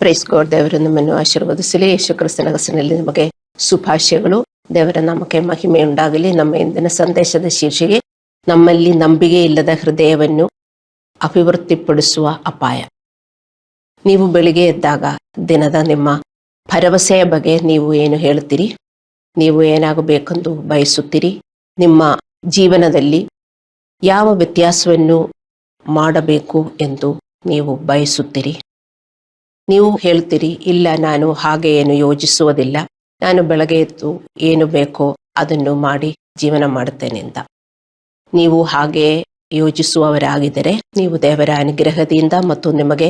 Praise God. ದೇವರು ನಮ್ಮನ್ನು ಆಶೀರ್ವದಿಸಲಿ. ಯೇಸು ಕ್ರಿಸ್ತನ ಹೆಸರಿನಲ್ಲಿ ನಮಗೆ ಶುಭಾಶಯಗಳು. ದೇವರ ನಾಮಕ್ಕೆ ಮಹಿಮೆ ಉಂಟಾಗಲಿ. ನಮ್ಮ ಇಂದಿನ ಸಂದೇಶದ ಶೀರ್ಷಿಕೆ ನಮ್ಮಲ್ಲಿ ನಂಬಿಕೆ ಇಲ್ಲದ ಹೃದಯವನ್ನು ಅಭಿವೃದ್ಧಿಪಡಿಸುವ ಅಪಾಯ. ನೀವು ಬೆಳಿಗ್ಗೆ ಎದ್ದಾಗ ದಿನದ ನಿಮ್ಮ ಭರವಸೆಯ ಬಗ್ಗೆ ನೀವು ಏನು ಹೇಳುತ್ತೀರಿ? ನೀವು ಏನಾಗಬೇಕೆಂದು ಬಯಸುತ್ತೀರಿ? ನಿಮ್ಮ ಜೀವನದಲ್ಲಿ ಯಾವ ವ್ಯತ್ಯಾಸವನ್ನು ಮಾಡಬೇಕು ಎಂದು ನೀವು ಬಯಸುತ್ತೀರಿ? ನೀವು ಹೇಳ್ತೀರಿ, ಇಲ್ಲ, ನಾನು ಹಾಗೆ ಏನು ಯೋಚಿಸುವುದಿಲ್ಲ, ನಾನು ಬೆಳಗ್ಗೆ ಎದ್ದು ಏನು ಬೇಕೋ ಅದನ್ನು ಮಾಡಿ ಜೀವನ ಮಾಡುತ್ತೇನೆ ಅಂತ. ನೀವು ಹಾಗೆ ಯೋಚಿಸುವವರಾಗಿದ್ದರೆ ನೀವು ದೇವರ ಅನುಗ್ರಹದಿಂದ ಮತ್ತು ನಿಮಗೆ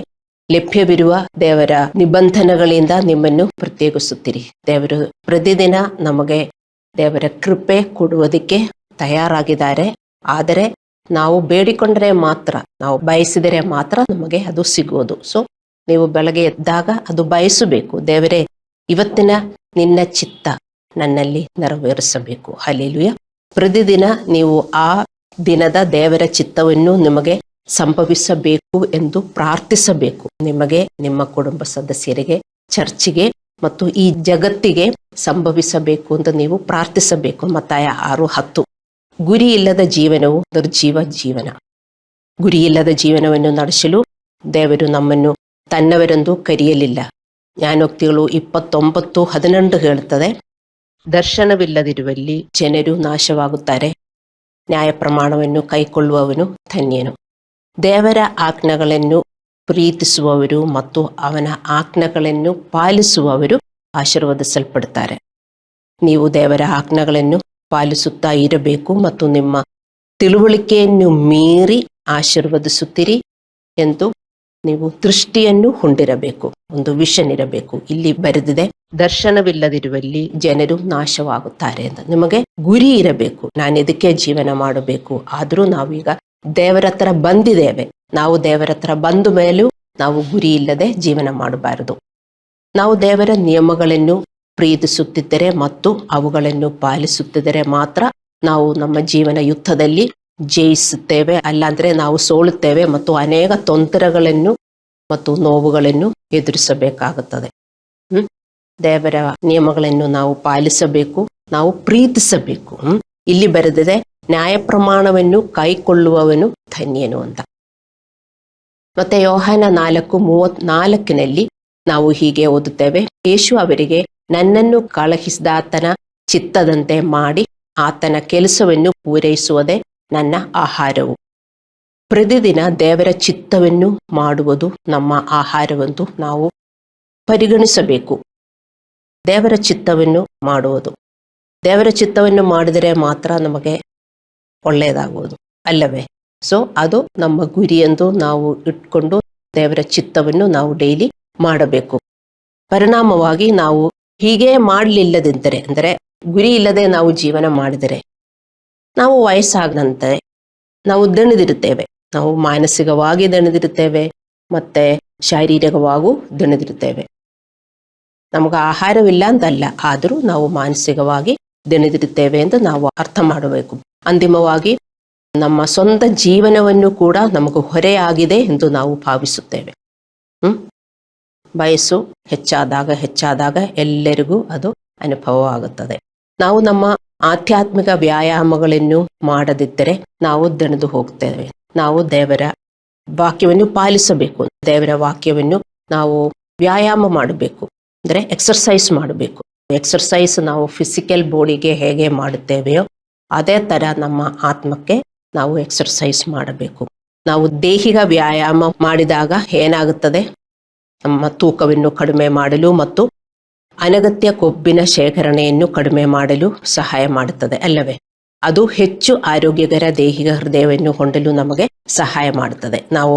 ಲಭ್ಯವಿರುವ ದೇವರ ನಿಬಂಧನೆಗಳಿಂದ ನಿಮ್ಮನ್ನು ಪ್ರತ್ಯೇಕಿಸುತ್ತೀರಿ. ದೇವರು ಪ್ರತಿದಿನ ನಮಗೆ ದೇವರ ಕೃಪೆ ಕೊಡುವುದಕ್ಕೆ ತಯಾರಾಗಿದ್ದಾರೆ. ಆದರೆ ನಾವು ಬೇಡಿಕೊಂಡರೆ ಮಾತ್ರ, ನಾವು ಬಯಸಿದರೆ ಮಾತ್ರ ನಮಗೆ ಅದು ಸಿಗುವುದು. ಸೊ ನೀವು ಬೆಳಗ್ಗೆ ಎದ್ದಾಗ ಅದು ಬಯಸಬೇಕು. ದೇವರೇ, ಇವತ್ತಿನ ನಿನ್ನ ಚಿತ್ತ ನನ್ನಲ್ಲಿ ನೆರವೇರಿಸಬೇಕು. ಹಲ್ಲೆಲೂಯಾ. ಪ್ರತಿದಿನ ನೀವು ಆ ದಿನದ ದೇವರ ಚಿತ್ತವನ್ನು ನಿಮಗೆ ಸಂಭವಿಸಬೇಕು ಎಂದು ಪ್ರಾರ್ಥಿಸಬೇಕು. ನಿಮಗೆ, ನಿಮ್ಮ ಕುಟುಂಬ ಸದಸ್ಯರಿಗೆ, ಚರ್ಚಿಗೆ ಮತ್ತು ಈ ಜಗತ್ತಿಗೆ ಸಂಭವಿಸಬೇಕು ಅಂತ ನೀವು ಪ್ರಾರ್ಥಿಸಬೇಕು. ಮತ್ತಾಯ 6:10. ಗುರಿ ಇಲ್ಲದ ಜೀವನವು ನಿರ್ಜೀವ ಜೀವನ. ಗುರಿ ಇಲ್ಲದ ಜೀವನವನ್ನು ನಡೆಸಲು ದೇವರು ನಮ್ಮನ್ನು ತನ್ನವರೆಂದು ಕರೆಯಲಿಲ್ಲ. ಜ್ಞಾನೋಕ್ತಿಗಳು 29:11 ಹೇಳುತ್ತದೆ, ದರ್ಶನವಿಲ್ಲದಿರುವಲ್ಲಿ ಜನರು ನಾಶವಾಗುತ್ತಾರೆ, ನ್ಯಾಯ ಪ್ರಮಾಣವನ್ನು ಕೈಕೊಳ್ಳುವವನು ಧನ್ಯನು. ದೇವರ ಆಜ್ಞೆಗಳನ್ನು ಪ್ರೀತಿಸುವವರು ಮತ್ತು ಅವನ ಆಜ್ಞೆಗಳನ್ನು ಪಾಲಿಸುವವರು ಆಶೀರ್ವದಿಸಲ್ಪಡುತ್ತಾರೆ. ನೀವು ದೇವರ ಆಜ್ಞೆಗಳನ್ನು ಪಾಲಿಸುತ್ತಾ ಇರಬೇಕು ಮತ್ತು ನಿಮ್ಮ ತಿಳುವಳಿಕೆಯನ್ನು ಮೀರಿ ಆಶೀರ್ವದಿಸುತ್ತೀರಿ ಎಂದು ನೀವು ದೃಷ್ಟಿಯನ್ನು ಹೊಂದಿರಬೇಕು. ಒಂದು ವಿಷನ್ ಇರಬೇಕು. ಇಲ್ಲಿ ಬರೆದಿದೆ, ದರ್ಶನವಿಲ್ಲದಿರುವಲ್ಲಿ ಜನರು ನಾಶವಾಗುತ್ತಾರೆ ಅಂತ. ನಿಮಗೆ ಗುರಿ ಇರಬೇಕು, ನಾನು ಇದಕ್ಕೆ ಜೀವನ ಮಾಡಬೇಕು. ಆದರೂ ನಾವೀಗ ದೇವರ ಹತ್ರ ಬಂದಿದ್ದೇವೆ. ನಾವು ದೇವರ ಹತ್ರ ಬಂದ ಮೇಲೂ ನಾವು ಗುರಿ ಇಲ್ಲದೆ ಜೀವನ ಮಾಡಬಾರದು. ನಾವು ದೇವರ ನಿಯಮಗಳನ್ನು ಪ್ರೀತಿಸುತ್ತಿದ್ದರೆ ಮತ್ತು ಅವುಗಳನ್ನು ಪಾಲಿಸುತ್ತಿದ್ದರೆ ಮಾತ್ರ ನಾವು ನಮ್ಮ ಜೀವನ ಯುದ್ಧದಲ್ಲಿ ಜಯಿಸುತ್ತೇವೆ. ಅಲ್ಲಾಂದ್ರೆ ನಾವು ಸೋಲುತ್ತೇವೆ ಮತ್ತು ಅನೇಕ ತೊಂದರೆಗಳನ್ನು ಮತ್ತು ನೋವುಗಳನ್ನು ಎದುರಿಸಬೇಕಾಗುತ್ತದೆ. ದೇವರ ನಿಯಮಗಳನ್ನು ನಾವು ಪಾಲಿಸಬೇಕು, ನಾವು ಪ್ರೀತಿಸಬೇಕು. ಇಲ್ಲಿ ಬರೆದಿದೆ, ನ್ಯಾಯ ಪ್ರಮಾಣವನ್ನು ಕೈಕೊಳ್ಳುವವನು ಧನ್ಯನು ಅಂತ. ಮತ್ತೆ ಯೋಹಾನ 4:34 ನಾವು ಹೀಗೆ ಓದುತ್ತೇವೆ, ಯೇಸು ಅವರಿಗೆ, ನನ್ನನ್ನು ಕಳುಹಿಸಿದಾತನ ಚಿತ್ತದಂತೆ ಮಾಡಿ ಆತನ ಕೆಲಸವನ್ನು ಪೂರೈಸುವುದೇ ನನ್ನ ಆಹಾರವು. ಪ್ರತಿದಿನ ದೇವರ ಚಿತ್ತವನ್ನು ಮಾಡುವುದು ನಮ್ಮ ಆಹಾರವೆಂದು ನಾವು ಪರಿಗಣಿಸಬೇಕು. ದೇವರ ಚಿತ್ತವನ್ನು ಮಾಡುವುದು, ದೇವರ ಚಿತ್ತವನ್ನು ಮಾಡಿದರೆ ಮಾತ್ರ ನಮಗೆ ಒಳ್ಳೆಯದಾಗುವುದು, ಅಲ್ಲವೇ? ಸೊ ಅದು ನಮ್ಮ ಗುರಿ ಎಂದು ನಾವು ಇಟ್ಕೊಂಡು ದೇವರ ಚಿತ್ತವನ್ನು ನಾವು ಡೈಲಿ ಮಾಡಬೇಕು. ಪರಿಣಾಮವಾಗಿ ನಾವು ಹೀಗೆ ಮಾಡಲಿಲ್ಲದಿದ್ದರೆ, ಅಂದರೆ ಗುರಿ ಇಲ್ಲದೆ ನಾವು ಜೀವನ ಮಾಡಿದರೆ, ನಾವು ವಯಸ್ಸಾಗದಂತೆ ನಾವು ದಣಿದಿರುತ್ತೇವೆ. ನಾವು ಮಾನಸಿಕವಾಗಿ ದಣಿದಿರುತ್ತೇವೆ ಮತ್ತೆ ಶಾರೀರಿಕವಾಗೂ ದಣಿದಿರುತ್ತೇವೆ. ನಮಗೆ ಆಹಾರವಿಲ್ಲ ಅಂತಲ್ಲ, ಆದರೂ ನಾವು ಮಾನಸಿಕವಾಗಿ ದಣಿದಿರುತ್ತೇವೆ ಎಂದು ನಾವು ಅರ್ಥ ಮಾಡಬೇಕು. ಅಂತಿಮವಾಗಿ ನಮ್ಮ ಸ್ವಂತ ಜೀವನವನ್ನು ಕೂಡ ನಮಗೆ ಹೊರೆಯಾಗಿದೆ ಎಂದು ನಾವು ಭಾವಿಸುತ್ತೇವೆ. ವಯಸ್ಸು ಹೆಚ್ಚಾದಾಗ ಎಲ್ಲರಿಗೂ ಅದು ಅನುಭವವಾಗುತ್ತದೆ. ನಾವು ನಮ್ಮ ಆಧ್ಯಾತ್ಮಿಕ ವ್ಯಾಯಾಮಗಳನ್ನು ಮಾಡದಿದ್ದರೆ ನಾವು ದಣಿದು ಹೋಗ್ತೇವೆ. ನಾವು ದೇವರ ವಾಕ್ಯವನ್ನು ಪಾಲಿಸಬೇಕು. ದೇವರ ವಾಕ್ಯವನ್ನು ನಾವು ವ್ಯಾಯಾಮ ಮಾಡಬೇಕು, ಅಂದರೆ ಎಕ್ಸರ್ಸೈಸ್ ಮಾಡಬೇಕು. ಎಕ್ಸರ್ಸೈಸ್ ನಾವು ಫಿಸಿಕಲ್ ಬಾಡಿಗೆ ಹೇಗೆ ಮಾಡುತ್ತೇವೆಯೋ ಅದೇ ಥರ ನಮ್ಮ ಆತ್ಮಕ್ಕೆ ನಾವು ಎಕ್ಸರ್ಸೈಸ್ ಮಾಡಬೇಕು. ನಾವು ದೈಹಿಕ ವ್ಯಾಯಾಮ ಮಾಡಿದಾಗ ಏನಾಗುತ್ತದೆ? ನಮ್ಮ ತೂಕವನ್ನು ಕಡಿಮೆ ಮಾಡಲು ಮತ್ತು ಅನಗತ್ಯ ಕೊಬ್ಬಿನ ಶೇಖರಣೆಯನ್ನು ಕಡಿಮೆ ಮಾಡಲು ಸಹಾಯ ಮಾಡುತ್ತದೆ, ಅಲ್ಲವೇ? ಅದು ಹೆಚ್ಚು ಆರೋಗ್ಯಕರ ದೈಹಿಕ ಹೃದಯವನ್ನು ಹೊಂದಲು ನಮಗೆ ಸಹಾಯ ಮಾಡುತ್ತದೆ. ನಾವು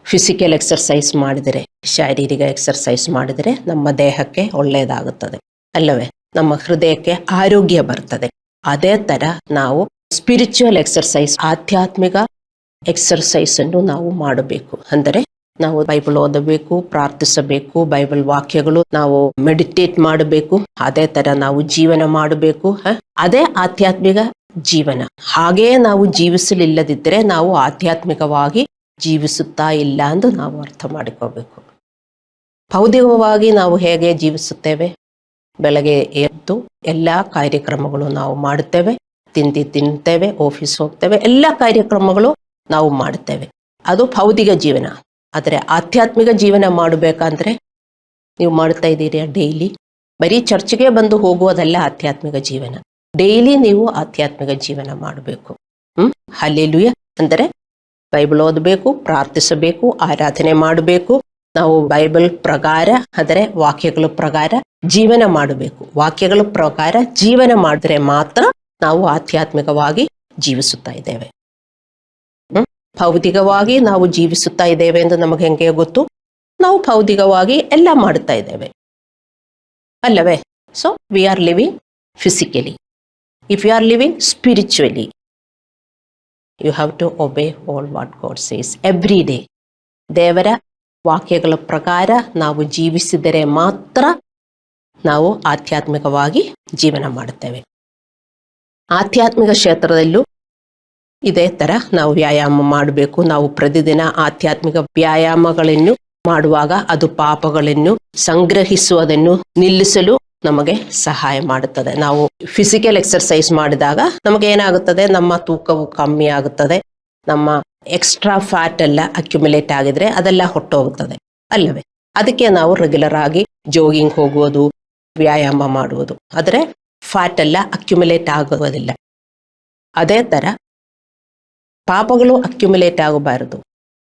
ಫಿಸಿಕಲ್ ಎಕ್ಸರ್ಸೈಸ್ ಮಾಡಿದರೆ, ಶಾರೀರಿಕ ಎಕ್ಸರ್ಸೈಸ್ ಮಾಡಿದರೆ ನಮ್ಮ ದೇಹಕ್ಕೆ ಒಳ್ಳೆಯದಾಗುತ್ತದೆ, ಅಲ್ಲವೇ? ನಮ್ಮ ಹೃದಯಕ್ಕೆ ಆರೋಗ್ಯ ಬರ್ತದೆ. ಅದೇ ಥರ ನಾವು ಸ್ಪಿರಿಚುವಲ್ ಎಕ್ಸರ್ಸೈಸ್, ಆಧ್ಯಾತ್ಮಿಕ ಎಕ್ಸರ್ಸೈಸ್ ಅನ್ನು ನಾವು ಮಾಡಬೇಕು. ಅಂದರೆ ನಾವು ಬೈಬಲ್ ಓದಬೇಕು, ಪ್ರಾರ್ಥಿಸಬೇಕು, ಬೈಬಲ್ ವಾಕ್ಯಗಳು ನಾವು ಮೆಡಿಟೇಟ್ ಮಾಡಬೇಕು. ಅದೇ ತರ ನಾವು ಜೀವನ ಮಾಡಬೇಕು. ಅದೇ ಆಧ್ಯಾತ್ಮಿಕ ಜೀವನ. ಹಾಗೆಯೇ ನಾವು ಜೀವಿಸಲಿಲ್ಲದಿದ್ದರೆ ನಾವು ಆಧ್ಯಾತ್ಮಿಕವಾಗಿ ಜೀವಿಸುತ್ತಾ ಇಲ್ಲ ಎಂದು ನಾವು ಅರ್ಥ ಮಾಡಿಕೋಬೇಕು. ಭೌತಿಕವಾಗಿ ನಾವು ಹೇಗೆ ಜೀವಿಸುತ್ತೇವೆ? ಬೆಳಗ್ಗೆ ಎದ್ದು ಎಲ್ಲ ಕಾರ್ಯಕ್ರಮಗಳು ನಾವು ಮಾಡುತ್ತೇವೆ, ತಿಂತೇವೆ, ಆಫೀಸ್ ಹೋಗ್ತೇವೆ, ಎಲ್ಲ ಕಾರ್ಯಕ್ರಮಗಳು ನಾವು ಮಾಡುತ್ತೇವೆ. ಅದು ಭೌತಿಕ ಜೀವನ. ಆದರೆ ಆಧ್ಯಾತ್ಮಿಕ ಜೀವನ ಮಾಡಬೇಕಂದ್ರೆ ನೀವು ಮಾಡ್ತಾ ಇದ್ದೀರಿ ಡೈಲಿ. ಬರೀ ಚರ್ಚ್ಗೆ ಬಂದು ಹೋಗುವುದಲ್ಲ ಆಧ್ಯಾತ್ಮಿಕ ಜೀವನ. ಡೈಲಿ ನೀವು ಆಧ್ಯಾತ್ಮಿಕ ಜೀವನ ಮಾಡಬೇಕು. ಹಲ್ಲೆಲೂಯಾ. ಅಂದರೆ ಬೈಬಲ್ ಓದಬೇಕು, ಪ್ರಾರ್ಥಿಸಬೇಕು, ಆರಾಧನೆ ಮಾಡಬೇಕು. ನಾವು ಬೈಬಲ್ ಪ್ರಕಾರ, ಅಂದರೆ ವಾಕ್ಯಗಳ ಪ್ರಕಾರ ಜೀವನ ಮಾಡಬೇಕು. ವಾಕ್ಯಗಳ ಪ್ರಕಾರ ಜೀವನ ಮಾಡಿದ್ರೆ ಮಾತ್ರ ನಾವು ಆಧ್ಯಾತ್ಮಿಕವಾಗಿ ಜೀವಿಸುತ್ತಾ ಇದ್ದೇವೆ. ಭೌತಿಕವಾಗಿ ನಾವು ಜೀವಿಸುತ್ತಾ ಇದ್ದೇವೆ ಎಂದು ನಮಗೆ ಹೆಂಗೆ ಗೊತ್ತು? ನಾವು ಭೌತಿಕವಾಗಿ ಎಲ್ಲ ಮಾಡುತ್ತಾ ಇದ್ದೇವೆ ಅಲ್ಲವೇ? So we are living physically. If you are living spiritually, you have to obey all what God says every day. ದೇವರ ವಾಕ್ಯಗಳ ಪ್ರಕಾರ ನಾವು ಜೀವಿಸಿದರೆ ಮಾತ್ರ ನಾವು ಆಧ್ಯಾತ್ಮಿಕವಾಗಿ ಜೀವನ ಮಾಡುತ್ತೇವೆ. ಆಧ್ಯಾತ್ಮಿಕ ಕ್ಷೇತ್ರದಲ್ಲೂ ಇದೇ ಥರ ನಾವು ವ್ಯಾಯಾಮ ಮಾಡಬೇಕು. ನಾವು ಪ್ರತಿದಿನ ಆಧ್ಯಾತ್ಮಿಕ ವ್ಯಾಯಾಮಗಳನ್ನು ಮಾಡುವಾಗ ಅದು ಪಾಪಗಳನ್ನು ಸಂಗ್ರಹಿಸುವುದನ್ನು ನಿಲ್ಲಿಸಲು ನಮಗೆ ಸಹಾಯ ಮಾಡುತ್ತದೆ. ನಾವು ಫಿಸಿಕಲ್ ಎಕ್ಸರ್ಸೈಸ್ ಮಾಡಿದಾಗ ನಮಗೆ ಏನಾಗುತ್ತದೆ? ನಮ್ಮ ತೂಕವು ಕಮ್ಮಿ ಆಗುತ್ತದೆ. ನಮ್ಮ ಎಕ್ಸ್ಟ್ರಾ ಫ್ಯಾಟ್ ಎಲ್ಲ ಅಕ್ಯುಮುಲೇಟ್ ಆಗಿದ್ರೆ ಅದೆಲ್ಲ ಹೊಟ್ಟೋಗುತ್ತದೆ ಅಲ್ಲವೇ? ಅದಕ್ಕೆ ನಾವು ರೆಗ್ಯುಲರ್ ಆಗಿ ಜಾಗಿಂಗ್ ಹೋಗುವುದು, ವ್ಯಾಯಾಮ ಮಾಡುವುದು. ಆದರೆ ಫ್ಯಾಟ್ ಎಲ್ಲ ಅಕ್ಯುಮುಲೇಟ್ ಆಗುವುದಿಲ್ಲ. ಅದೇ ಥರ ಪಾಪಗಳು ಅಕ್ಯುಮುಲೇಟ್ ಆಗಬಾರದು,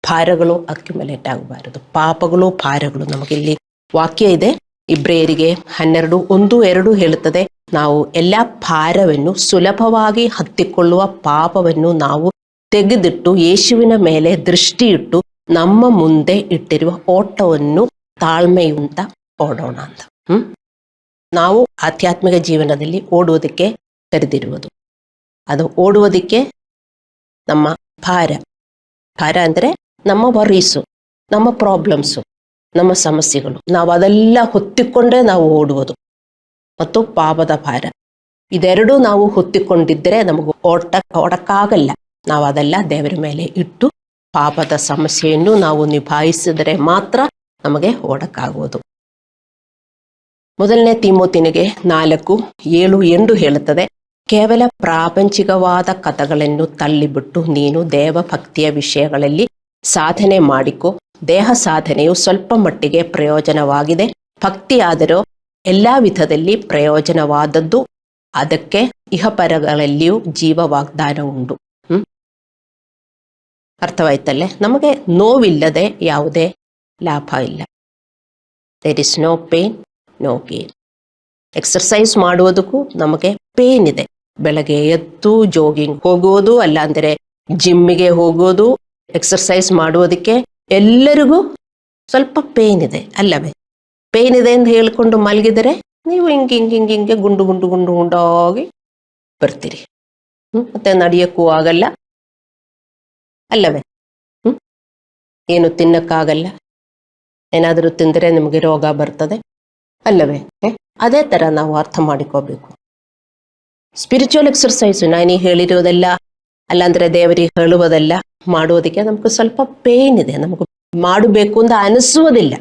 ಭಾರಗಳು ಅಕ್ಯುಮುಲೇಟ್ ಆಗಬಾರದು. ಪಾಪಗಳು, ಭಾರಗಳು, ನಮಗಿಲ್ಲಿ ವಾಕ್ಯ ಇದೆ, ಇಬ್ರಿಯರಿಗೆ 12:1-2 ಹೇಳುತ್ತದೆ, ನಾವು ಎಲ್ಲ ಭಾರವನ್ನು ಸುಲಭವಾಗಿ ಹತ್ತಿಕೊಳ್ಳುವ ಪಾಪವನ್ನು ನಾವು ತೆಗೆದಿಟ್ಟು ಯೇಸುವಿನ ಮೇಲೆ ದೃಷ್ಟಿ ಇಟ್ಟು ನಮ್ಮ ಮುಂದೆ ಇಟ್ಟಿರುವ ಓಟವನ್ನು ತಾಳ್ಮೆಯಿಂದ ಓಡೋಣ ಅಂತ. ನಾವು ಆಧ್ಯಾತ್ಮಿಕ ಜೀವನದಲ್ಲಿ ಓಡುವುದಕ್ಕೆ ಕರೆದಿರುವುದು. ಅದು ಓಡುವುದಕ್ಕೆ ನಮ್ಮ ಭಾರ ಅಂದರೆ ನಮ್ಮ ವರೀಸು, ನಮ್ಮ ಪ್ರಾಬ್ಲಮ್ಸು, ನಮ್ಮ ಸಮಸ್ಯೆಗಳು, ನಾವು ಅದೆಲ್ಲ ಹೊತ್ತಿಕೊಂಡ್ರೆ ನಾವು ಓಡುವುದು. ಮತ್ತು ಪಾಪದ ಭಾರ, ಇದೆರಡೂ ನಾವು ಹೊತ್ತಿಕೊಂಡಿದ್ದರೆ ನಮಗೆ ಓಡಕ್ಕಾಗಲ್ಲ. ನಾವು ಅದೆಲ್ಲ ದೇವರ ಮೇಲೆ ಇಟ್ಟು ಪಾಪದ ಸಮಸ್ಯೆಯನ್ನು ನಾವು ನಿಭಾಯಿಸಿದರೆ ಮಾತ್ರ ನಮಗೆ ಓಡಕ್ಕಾಗುವುದು. ಮೊದಲನೇ ತಿಮೋತಿನಿಗೆ 4:7-8 ಹೇಳುತ್ತದೆ, ಕೇವಲ ಪ್ರಾಪಂಚಿಕವಾದ ಕಥೆಗಳನ್ನು ತಳ್ಳಿಬಿಟ್ಟು ನೀನು ದೇವಭಕ್ತಿಯ ವಿಷಯಗಳಲ್ಲಿ ಸಾಧನೆ ಮಾಡಿಕೊ. ದೇಹ ಸಾಧನೆಯು ಸ್ವಲ್ಪ ಮಟ್ಟಿಗೆ ಪ್ರಯೋಜನವಾಗಿದೆ, ಭಕ್ತಿಯಾದರೂ ಎಲ್ಲ ವಿಧದಲ್ಲಿ ಪ್ರಯೋಜನವಾದದ್ದು. ಅದಕ್ಕೆ ಇಹಪರಗಳಲ್ಲಿಯೂ ಜೀವ ವಾಗ್ದಾನ ಉಂಟು. ಅರ್ಥವಾಯ್ತಲ್ಲೇ? ನಮಗೆ ನೋವಿಲ್ಲದೆ ಯಾವುದೇ ಲಾಭ ಇಲ್ಲ. There is no pain, no gain. Exercise ಮಾಡುವುದಕ್ಕೂ ನಮಗೆ ಪೇನ್ ಇದೆ. ಬೆಳಗ್ಗೆ ಎದ್ದು ಜಾಗಿಂಗ್ ಹೋಗುವುದು, ಅಲ್ಲಾಂದರೆ ಜಿಮ್ಮಿಗೆ ಹೋಗುವುದು, ಎಕ್ಸರ್ಸೈಸ್ ಮಾಡುವುದಕ್ಕೆ ಎಲ್ಲರಿಗೂ ಸ್ವಲ್ಪ ಪೇನ್ ಇದೆ ಅಲ್ಲವೇ? ಪೇನ್ ಇದೆ ಅಂತ ಹೇಳ್ಕೊಂಡು ಮಲಗಿದರೆ ನೀವು ಹಿಂಗೆ ಗುಂಡಾಗಿ ಬರ್ತೀರಿ. ಮತ್ತೆ ನಡೆಯೋಕ್ಕೂ ಆಗಲ್ಲ ಅಲ್ಲವೇ? ಏನು ತಿನ್ನಕ್ಕಾಗಲ್ಲ. ಏನಾದರೂ ತಿಂದರೆ ನಿಮಗೆ ರೋಗ ಬರ್ತದೆ ಅಲ್ಲವೇ? ಅದೇ ಥರ ನಾವು ಅರ್ಥ ಮಾಡಿಕೋಬೇಕು. ಸ್ಪಿರಿಚುವಲ್ ಎಕ್ಸರ್ಸೈಸು ನಾನು ಹೇಳಿರೋದೆಲ್ಲ, ಅಲ್ಲಾಂದರೆ ದೇವರಿಗೆ ಹೇಳುವುದೆಲ್ಲ ಮಾಡುವುದಕ್ಕೆ ನಮ್ಗೆ ಸ್ವಲ್ಪ ಪೇನ್ ಇದೆ. ನಮಗೆ ಮಾಡಬೇಕು ಅಂತ ಅನಿಸುವುದಿಲ್ಲ.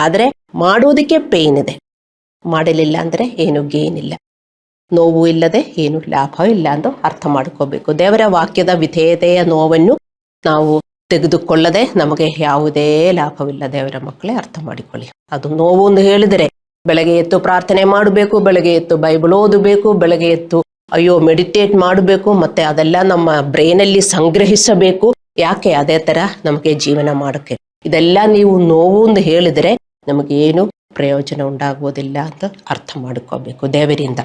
ಆದರೆ ಮಾಡುವುದಕ್ಕೆ ಪೇನ್ ಇದೆ. ಮಾಡಲಿಲ್ಲ ಅಂದರೆ ಏನು ಗೇನ್ ಇಲ್ಲ, ನೋವು ಇಲ್ಲದೆ ಏನು ಲಾಭ ಇಲ್ಲ ಅಂತ ಅರ್ಥ ಮಾಡ್ಕೋಬೇಕು. ದೇವರ ವಾಕ್ಯದ ವಿಧೇಯತೆಯ ನೋವನ್ನು ನಾವು ತೆಗೆದುಕೊಳ್ಳದೆ ನಮಗೆ ಯಾವುದೇ ಲಾಭವಿಲ್ಲ. ದೇವರ ಮಕ್ಕಳೇ ಅರ್ಥ ಮಾಡಿಕೊಳ್ಳಿ. ಅದು ನೋವು ಎಂದು ಹೇಳಿದರೆ ಬೆಳಗ್ಗೆ ಎದ್ದು ಪ್ರಾರ್ಥನೆ ಮಾಡಬೇಕು, ಬೆಳಗ್ಗೆ ಎದ್ದು ಬೈಬಲ್ ಓದಬೇಕು, ಬೆಳಗ್ಗೆ ಎದ್ದು ಮೆಡಿಟೇಟ್ ಮಾಡಬೇಕು, ಮತ್ತೆ ಅದೆಲ್ಲ ನಮ್ಮ ಬ್ರೈನಲ್ಲಿ ಸಂಗ್ರಹಿಸಬೇಕು. ಯಾಕೆ? ಅದೇ ಥರ ನಮಗೆ ಜೀವನ ಮಾಡೋಕ್ಕೆ. ಇದೆಲ್ಲ ನೀವು ನೋವು ಎಂದು ಹೇಳಿದರೆ ನಮಗೇನು ಪ್ರಯೋಜನ ಉಂಟಾಗುವುದಿಲ್ಲ ಅಂತ ಅರ್ಥ ಮಾಡಿಕೋಬೇಕು ದೇವರಿಂದ.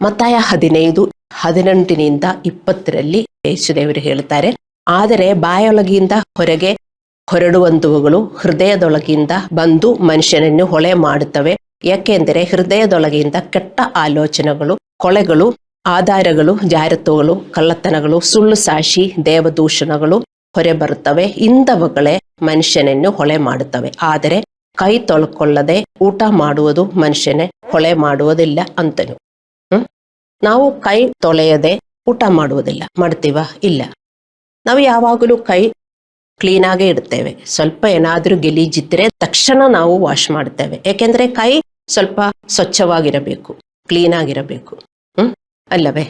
ಮತ್ತಾಯ 15:18-20 ಯೇಸುದೇವರು ಹೇಳ್ತಾರೆ, ಆದರೆ ಬಾಯೊಳಗಿಂದ ಹೊರಗೆ ಹೊರಡುವಂತವುಗಳು ಹೃದಯದೊಳಗಿಂದ ಬಂದು ಮನುಷ್ಯನನ್ನು ಹೊಳೆ ಮಾಡುತ್ತವೆ. ಯಾಕೆಂದರೆ ಹೃದಯದೊಳಗಿಂದ ಕೆಟ್ಟ ಆಲೋಚನೆಗಳು, ಕೊಳೆಗಳು, ಆಧಾರಗಳು, ಜಾರತ್ವಗಳು, ಕಳ್ಳತನಗಳು, ಸುಳ್ಳು ಸಾಕ್ಷಿ, ದೇವದೂಷಣಗಳು ಹೊರಬರುತ್ತವೆ. ಇಂಥವುಗಳೇ ಮನುಷ್ಯನನ್ನು ಹೊಳೆ ಮಾಡುತ್ತವೆ. ಆದರೆ ಕೈ ತೊಳ್ಕೊಳ್ಳದೆ ಊಟ ಮಾಡುವುದು ಮನುಷ್ಯನೇ ಹೊಳೆ ಮಾಡುವುದಿಲ್ಲ ಅಂತನು. ನಾವು ಕೈ ತೊಳೆಯದೆ ಊಟ ಮಾಡುವುದಿಲ್ಲ, ಮಾಡ್ತೀವ? ಇಲ್ಲ. ನಾವು ಯಾವಾಗಲೂ ಕೈ ಕ್ಲೀನಾಗೇ ಇಡ್ತೇವೆ. ಸ್ವಲ್ಪ ಏನಾದರೂ ಗಲೀಜಿದ್ರೆ ತಕ್ಷಣ ನಾವು ವಾಶ್ ಮಾಡ್ತೇವೆ. ಏಕೆಂದ್ರೆ ಕೈ ಸ್ವಲ್ಪ ಸ್ವಚ್ಛವಾಗಿರಬೇಕು, ಕ್ಲೀನಾಗಿರಬೇಕು. ಅಲ್ಲವೇ?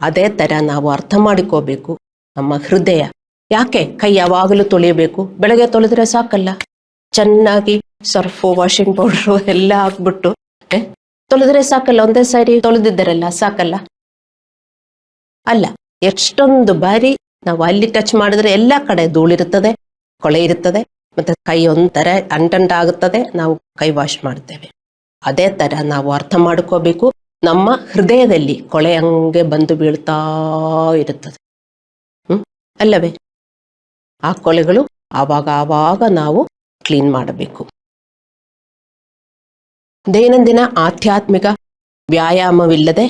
ಅದೇ ಥರ ನಾವು ಅರ್ಥ ಮಾಡಿಕೋಬೇಕು ನಮ್ಮ ಹೃದಯ. ಯಾಕೆ ಕೈ ಯಾವಾಗಲೂ ತೊಳೆಯಬೇಕು? ಬೆಳಗ್ಗೆ ತೊಳೆದ್ರೆ ಸಾಕಲ್ಲ, ಚೆನ್ನಾಗಿ ಸರ್ಫು, ವಾಷಿಂಗ್ ಪೌಡ್ರು ಎಲ್ಲ ಹಾಕ್ಬಿಟ್ಟು ತೊಳೆದ್ರೆ ಸಾಕಲ್ಲ, ಒಂದೇ ಸಾರಿ ತೊಳೆದಿದ್ದಾರಲ್ಲ ಸಾಕಲ್ಲ. ಅಲ್ಲ, ಎಷ್ಟೊಂದು ಬಾರಿ ನಾವು ಅಲ್ಲಿ ಟಚ್ ಮಾಡಿದ್ರೆ ಎಲ್ಲ ಕಡೆ ಧೂಳಿರುತ್ತದೆ, ಕೊಳೆ ಇರುತ್ತದೆ, ಮತ್ತೆ ಕೈ ಒಂಥರ ಅಂಟಂಟಾಗುತ್ತದೆ, ನಾವು ಕೈ ವಾಶ್ ಮಾಡ್ತೇವೆ. ಅದೇ ತರ ನಾವು ಅರ್ಥ ಮಾಡ್ಕೋಬೇಕು, ನಮ್ಮ ಹೃದಯದಲ್ಲಿ ಕೊಳೆ ಹಂಗೆ ಬಂದು ಬೀಳ್ತಾ ಇರುತ್ತದೆ. ಅಲ್ಲವೇ? ಆ ಕೊಳೆಗಳು ಆವಾಗ ನಾವು ಕ್ಲೀನ್ ಮಾಡಬೇಕು. ದೈನಂದಿನ ಆಧ್ಯಾತ್ಮಿಕ ವ್ಯಾಯಾಮವಿಲ್ಲದೆ,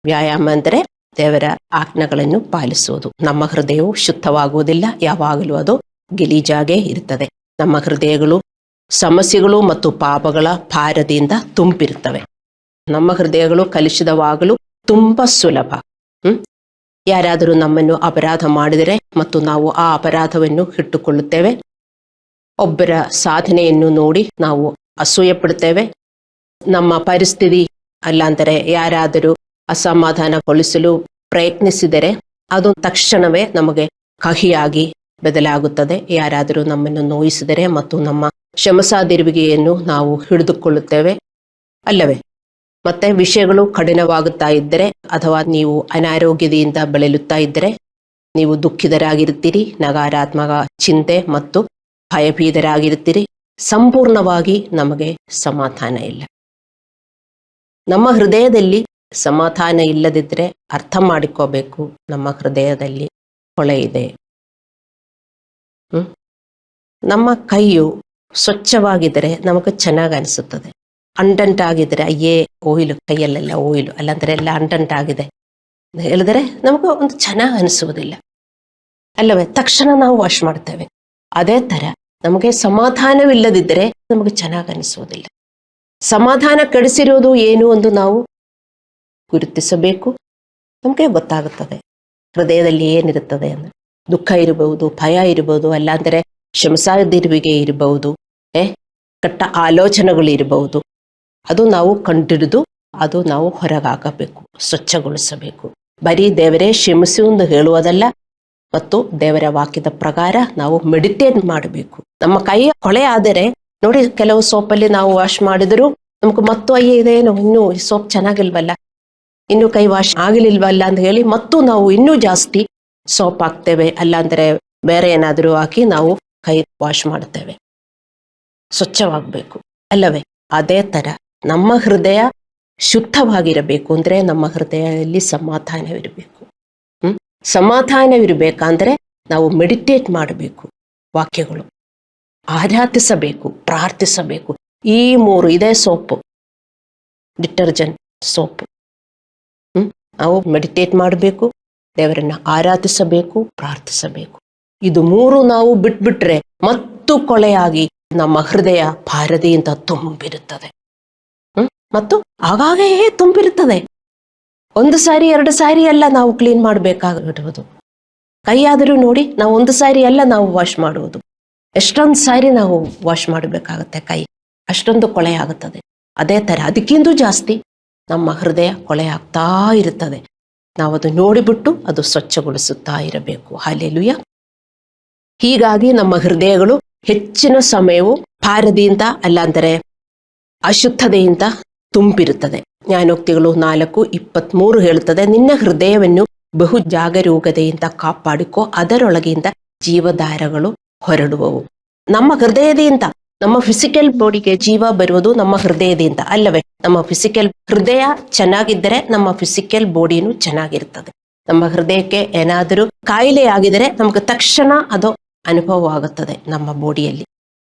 ವ್ಯಾಯಾಮ ಅಂದರೆ ದೇವರ ಆಜ್ಞೆಗಳನ್ನು ಪಾಲಿಸುವುದು. ನಮ್ಮ ಹೃದಯವು ಶುದ್ಧವಾಗುವುದಿಲ್ಲ, ಯಾವಾಗಲೂ ಅದು ಗಲೀಜಾಗೇ ಇರುತ್ತದೆ. ನಮ್ಮ ಹೃದಯಗಳು ಸಮಸ್ಯೆಗಳು ಮತ್ತು ಪಾಪಗಳ ಭಾರದಿಂದ ತುಂಬಿರುತ್ತವೆ. ನಮ್ಮ ಹೃದಯಗಳು ಕಲುಷಿತವಾಗಲು ತುಂಬಾ ಸುಲಭ. ಯಾರಾದರೂ ನಮ್ಮನ್ನು ಅಪರಾಧ ಮಾಡಿದರೆ ಮತ್ತು ನಾವು ಆ ಅಪರಾಧವನ್ನು ಇಟ್ಟುಕೊಳ್ಳುತ್ತೇವೆ. ಒಬ್ಬರ ಸಾಧನೆಯನ್ನು ನೋಡಿ ನಾವು ಅಸೂಯೆ ಪಡುತ್ತೇವೆ. ನಮ್ಮ ಪರಿಸ್ಥಿತಿ ಅಲ್ಲಾಂದರೆ ಯಾರಾದರೂ ಅಸಮಾಧಾನಗೊಳಿಸಲು ಪ್ರಯತ್ನಿಸಿದರೆ ಅದು ತಕ್ಷಣವೇ ನಮಗೆ ಕಹಿಯಾಗಿ ಬದಲಾಗುತ್ತದೆ. ಯಾರಾದರೂ ನಮ್ಮನ್ನು ನೋಯಿಸಿದರೆ ಮತ್ತು ನಮ್ಮ ಕ್ಷಮಿಸದಿರುವಿಕೆಯನ್ನು ನಾವು ಹಿಡಿದುಕೊಳ್ಳುತ್ತೇವೆ, ಅಲ್ಲವೇ? ಮತ್ತೆ ವಿಷಯಗಳು ಕಠಿಣವಾಗುತ್ತಾ ಇದ್ದರೆ ಅಥವಾ ನೀವು ಅನಾರೋಗ್ಯದಿಂದ ಬಳಲುತ್ತಾ ಇದ್ದರೆ ನೀವು ದುಃಖಿತರಾಗಿರುತ್ತೀರಿ, ನಕಾರಾತ್ಮಕ ಚಿಂತೆ ಮತ್ತು ಭಯಭೀತರಾಗಿರುತ್ತೀರಿ. ಸಂಪೂರ್ಣವಾಗಿ ನಮಗೆ ಸಮಾಧಾನ ಇಲ್ಲ. ನಮ್ಮ ಹೃದಯದಲ್ಲಿ ಸಮಾಧಾನ ಇಲ್ಲದಿದ್ದರೆ ಅರ್ಥ ಮಾಡಿಕೋಬೇಕು, ನಮ್ಮ ಹೃದಯದಲ್ಲಿ ಕೊಳೆ ಇದೆ. ನಮ್ಮ ಕೈಯು ಸ್ವಚ್ಛವಾಗಿದ್ದರೆ ನಮಗೆ ಚೆನ್ನಾಗಿ ಅನಿಸುತ್ತದೆ. ಅಂಟಂಟಾಗಿದ್ದರೆ ಅಯ್ಯೇ ಓಯಿಲು, ಕೈಯಲ್ಲೆಲ್ಲ ಓಯಿಲು, ಅಲ್ಲಂದ್ರೆ ಎಲ್ಲ ಅಂಟಂಟಾಗಿದೆ ಹೇಳಿದರೆ ನಮಗೆ ಒಂದು ಚೆನ್ನಾಗಿ ಅನಿಸುವುದಿಲ್ಲ, ಅಲ್ಲವೇ? ತಕ್ಷಣ ನಾವು ವಾಶ್ ಮಾಡ್ತೇವೆ. ಅದೇ ತರ ನಮಗೆ ಸಮಾಧಾನವಿಲ್ಲದಿದ್ದರೆ ನಮಗೆ ಚೆನ್ನಾಗಿ ಅನಿಸುವುದಿಲ್ಲ. ಸಮಾಧಾನ ಕೆಡಿಸಿರೋದು ಏನು ಎಂದು ನಾವು ಗುರುತಿಸಬೇಕು. ನಮಗೆ ಗೊತ್ತಾಗುತ್ತದೆ ಹೃದಯದಲ್ಲಿ ಏನಿರುತ್ತದೆ ಎಂದು. ದುಃಖ ಇರಬಹುದು, ಭಯ ಇರಬಹುದು, ಅಲ್ಲಾಂದರೆ ಕ್ಷಮಿಸದಿರುವಿಕೆ ಇರಬಹುದು, ಕೆಟ್ಟ ಆಲೋಚನೆಗಳು ಇರಬಹುದು. ಅದು ನಾವು ಕಂಡಿಡಿದು ಅದು ನಾವು ಹೊರಗಾಕಬೇಕು, ಸ್ವಚ್ಛಗೊಳಿಸಬೇಕು. ಬರೀ ದೇವರೇ ಕ್ಷಮಿಸು ಎಂದು ಹೇಳುವುದಲ್ಲ, ಮತ್ತು ದೇವರ ವಾಕ್ಯದ ಪ್ರಕಾರ ನಾವು ಮೆಡಿಟೇಟ್ ಮಾಡಬೇಕು. ನಮ್ಮ ಕೈ ಕೊಳೆ ಆದರೆ ನೋಡಿ, ಕೆಲವು ಸೋಪಲ್ಲಿ ನಾವು ವಾಶ್ ಮಾಡಿದರೂ ನಮ್ಗೆ ಮತ್ತು ಅಯ್ಯೇ ಇದೇನು ಇನ್ನೂ ಸೋಪ್ ಚೆನ್ನಾಗಿಲ್ವಲ್ಲ, ಇನ್ನೂ ಕೈ ವಾಶ್ ಆಗಲಿಲ್ವಲ್ಲ ಅಂತ ಹೇಳಿ ಮತ್ತು ನಾವು ಇನ್ನೂ ಜಾಸ್ತಿ ಸೋಪ್ ಹಾಕ್ತೇವೆ, ಅಲ್ಲಾಂದರೆ ಬೇರೆ ಏನಾದರೂ ಹಾಕಿ ನಾವು ಕೈ ವಾಶ್ ಮಾಡ್ತೇವೆ. ಸ್ವಚ್ಛವಾಗಬೇಕು, ಅಲ್ಲವೇ? ಅದೇ ತರ ನಮ್ಮ ಹೃದಯ ಶುದ್ಧವಾಗಿರಬೇಕು ಅಂದ್ರೆ ನಮ್ಮ ಹೃದಯದಲ್ಲಿ ಸಮಾಧಾನವಿರಬೇಕು. ಸಮಾಧಾನವಿರಬೇಕಂದ್ರೆ ನಾವು ಮೆಡಿಟೇಟ್ ಮಾಡಬೇಕು, ವಾಕ್ಯಗಳು ಆರಾಧಿಸಬೇಕು, ಪ್ರಾರ್ಥಿಸಬೇಕು. ಈ ಮೂರು ಇದೇ ಸೋಪು, ಡಿಟರ್ಜೆಂಟ್ ಸೋಪು. ನಾವು ಮೆಡಿಟೇಟ್ ಮಾಡಬೇಕು, ದೇವರನ್ನ ಆರಾಧಿಸಬೇಕು, ಪ್ರಾರ್ಥಿಸಬೇಕು. ಇದು ಮೂರು ನಾವು ಬಿಟ್ಬಿಟ್ರೆ ಮತ್ತು ಕೊಳೆಯಾಗಿ ನಮ್ಮ ಹೃದಯ ಭಾರದಿಯಿಂದ ತುಂಬಿರುತ್ತದೆ. ಮತ್ತು ಆಗಾಗೇ ತುಂಬಿರುತ್ತದೆ. ಒಂದು ಸಾರಿ ಎರಡು ಸಾರಿ ಎಲ್ಲ ನಾವು ಕ್ಲೀನ್ ಮಾಡಬೇಕಾಗಿರುವುದು. ಕೈಯಾದರೂ ನೋಡಿ, ನಾವು ಒಂದು ಸಾರಿ ಎಲ್ಲ ನಾವು ವಾಶ್ ಮಾಡುವುದು, ಎಷ್ಟೊಂದು ಸಾರಿ ನಾವು ವಾಶ್ ಮಾಡಬೇಕಾಗತ್ತೆ ಕೈ, ಅಷ್ಟೊಂದು ಕೊಳೆ ಆಗುತ್ತದೆ. ಅದೇ ತರ ಅದಕ್ಕಿಂತ ಜಾಸ್ತಿ ನಮ್ಮ ಹೃದಯ ಕೊಳೆ ಆಗ್ತಾ ಇರುತ್ತದೆ. ನಾವು ಅದು ನೋಡಿಬಿಟ್ಟು ಅದು ಸ್ವಚ್ಛಗೊಳಿಸುತ್ತಾ ಇರಬೇಕು. ಹಲ್ಲೆಲೂಯಾ. ಹೀಗಾಗಿ ನಮ್ಮ ಹೃದಯಗಳು ಹೆಚ್ಚಿನ ಸಮಯವು ಭಾರದಿಂದ ಅಲ್ಲಾಂದರೆ ಅಶುದ್ಧತೆಯಿಂದ ತುಂಬಿರುತ್ತದೆ. ಜ್ಞಾನೋಕ್ತಿಗಳು 4:23 ಹೇಳುತ್ತದೆ, ನಿನ್ನ ಹೃದಯವನ್ನು ಬಹು ಜಾಗರೂಕತೆಯಿಂದ ಕಾಪಾಡಿಕೋ, ಅದರೊಳಗಿಂದ ಜೀವಧಾರಗಳು ಹೊರಡುವವು. ನಮ್ಮ ಹೃದಯದಿಂದ, ನಮ್ಮ ಫಿಸಿಕಲ್ ಬಾಡಿಗೆ ಜೀವ ಬರುವುದು ನಮ್ಮ ಹೃದಯದಿಂದ, ಅಲ್ಲವೇ? ನಮ್ಮ ಫಿಸಿಕಲ್ ಹೃದಯ ಚೆನ್ನಾಗಿದ್ದರೆ ನಮ್ಮ ಫಿಸಿಕಲ್ ಬಾಡಿನೂ ಚೆನ್ನಾಗಿರ್ತದೆ. ನಮ್ಮ ಹೃದಯಕ್ಕೆ ಏನಾದರೂ ಕಾಯಿಲೆ ಆಗಿದರೆ ನಮಗೆ ತಕ್ಷಣ ಅದು ಅನುಭವವಾಗುತ್ತದೆ ನಮ್ಮ ಬಾಡಿಯಲ್ಲಿ,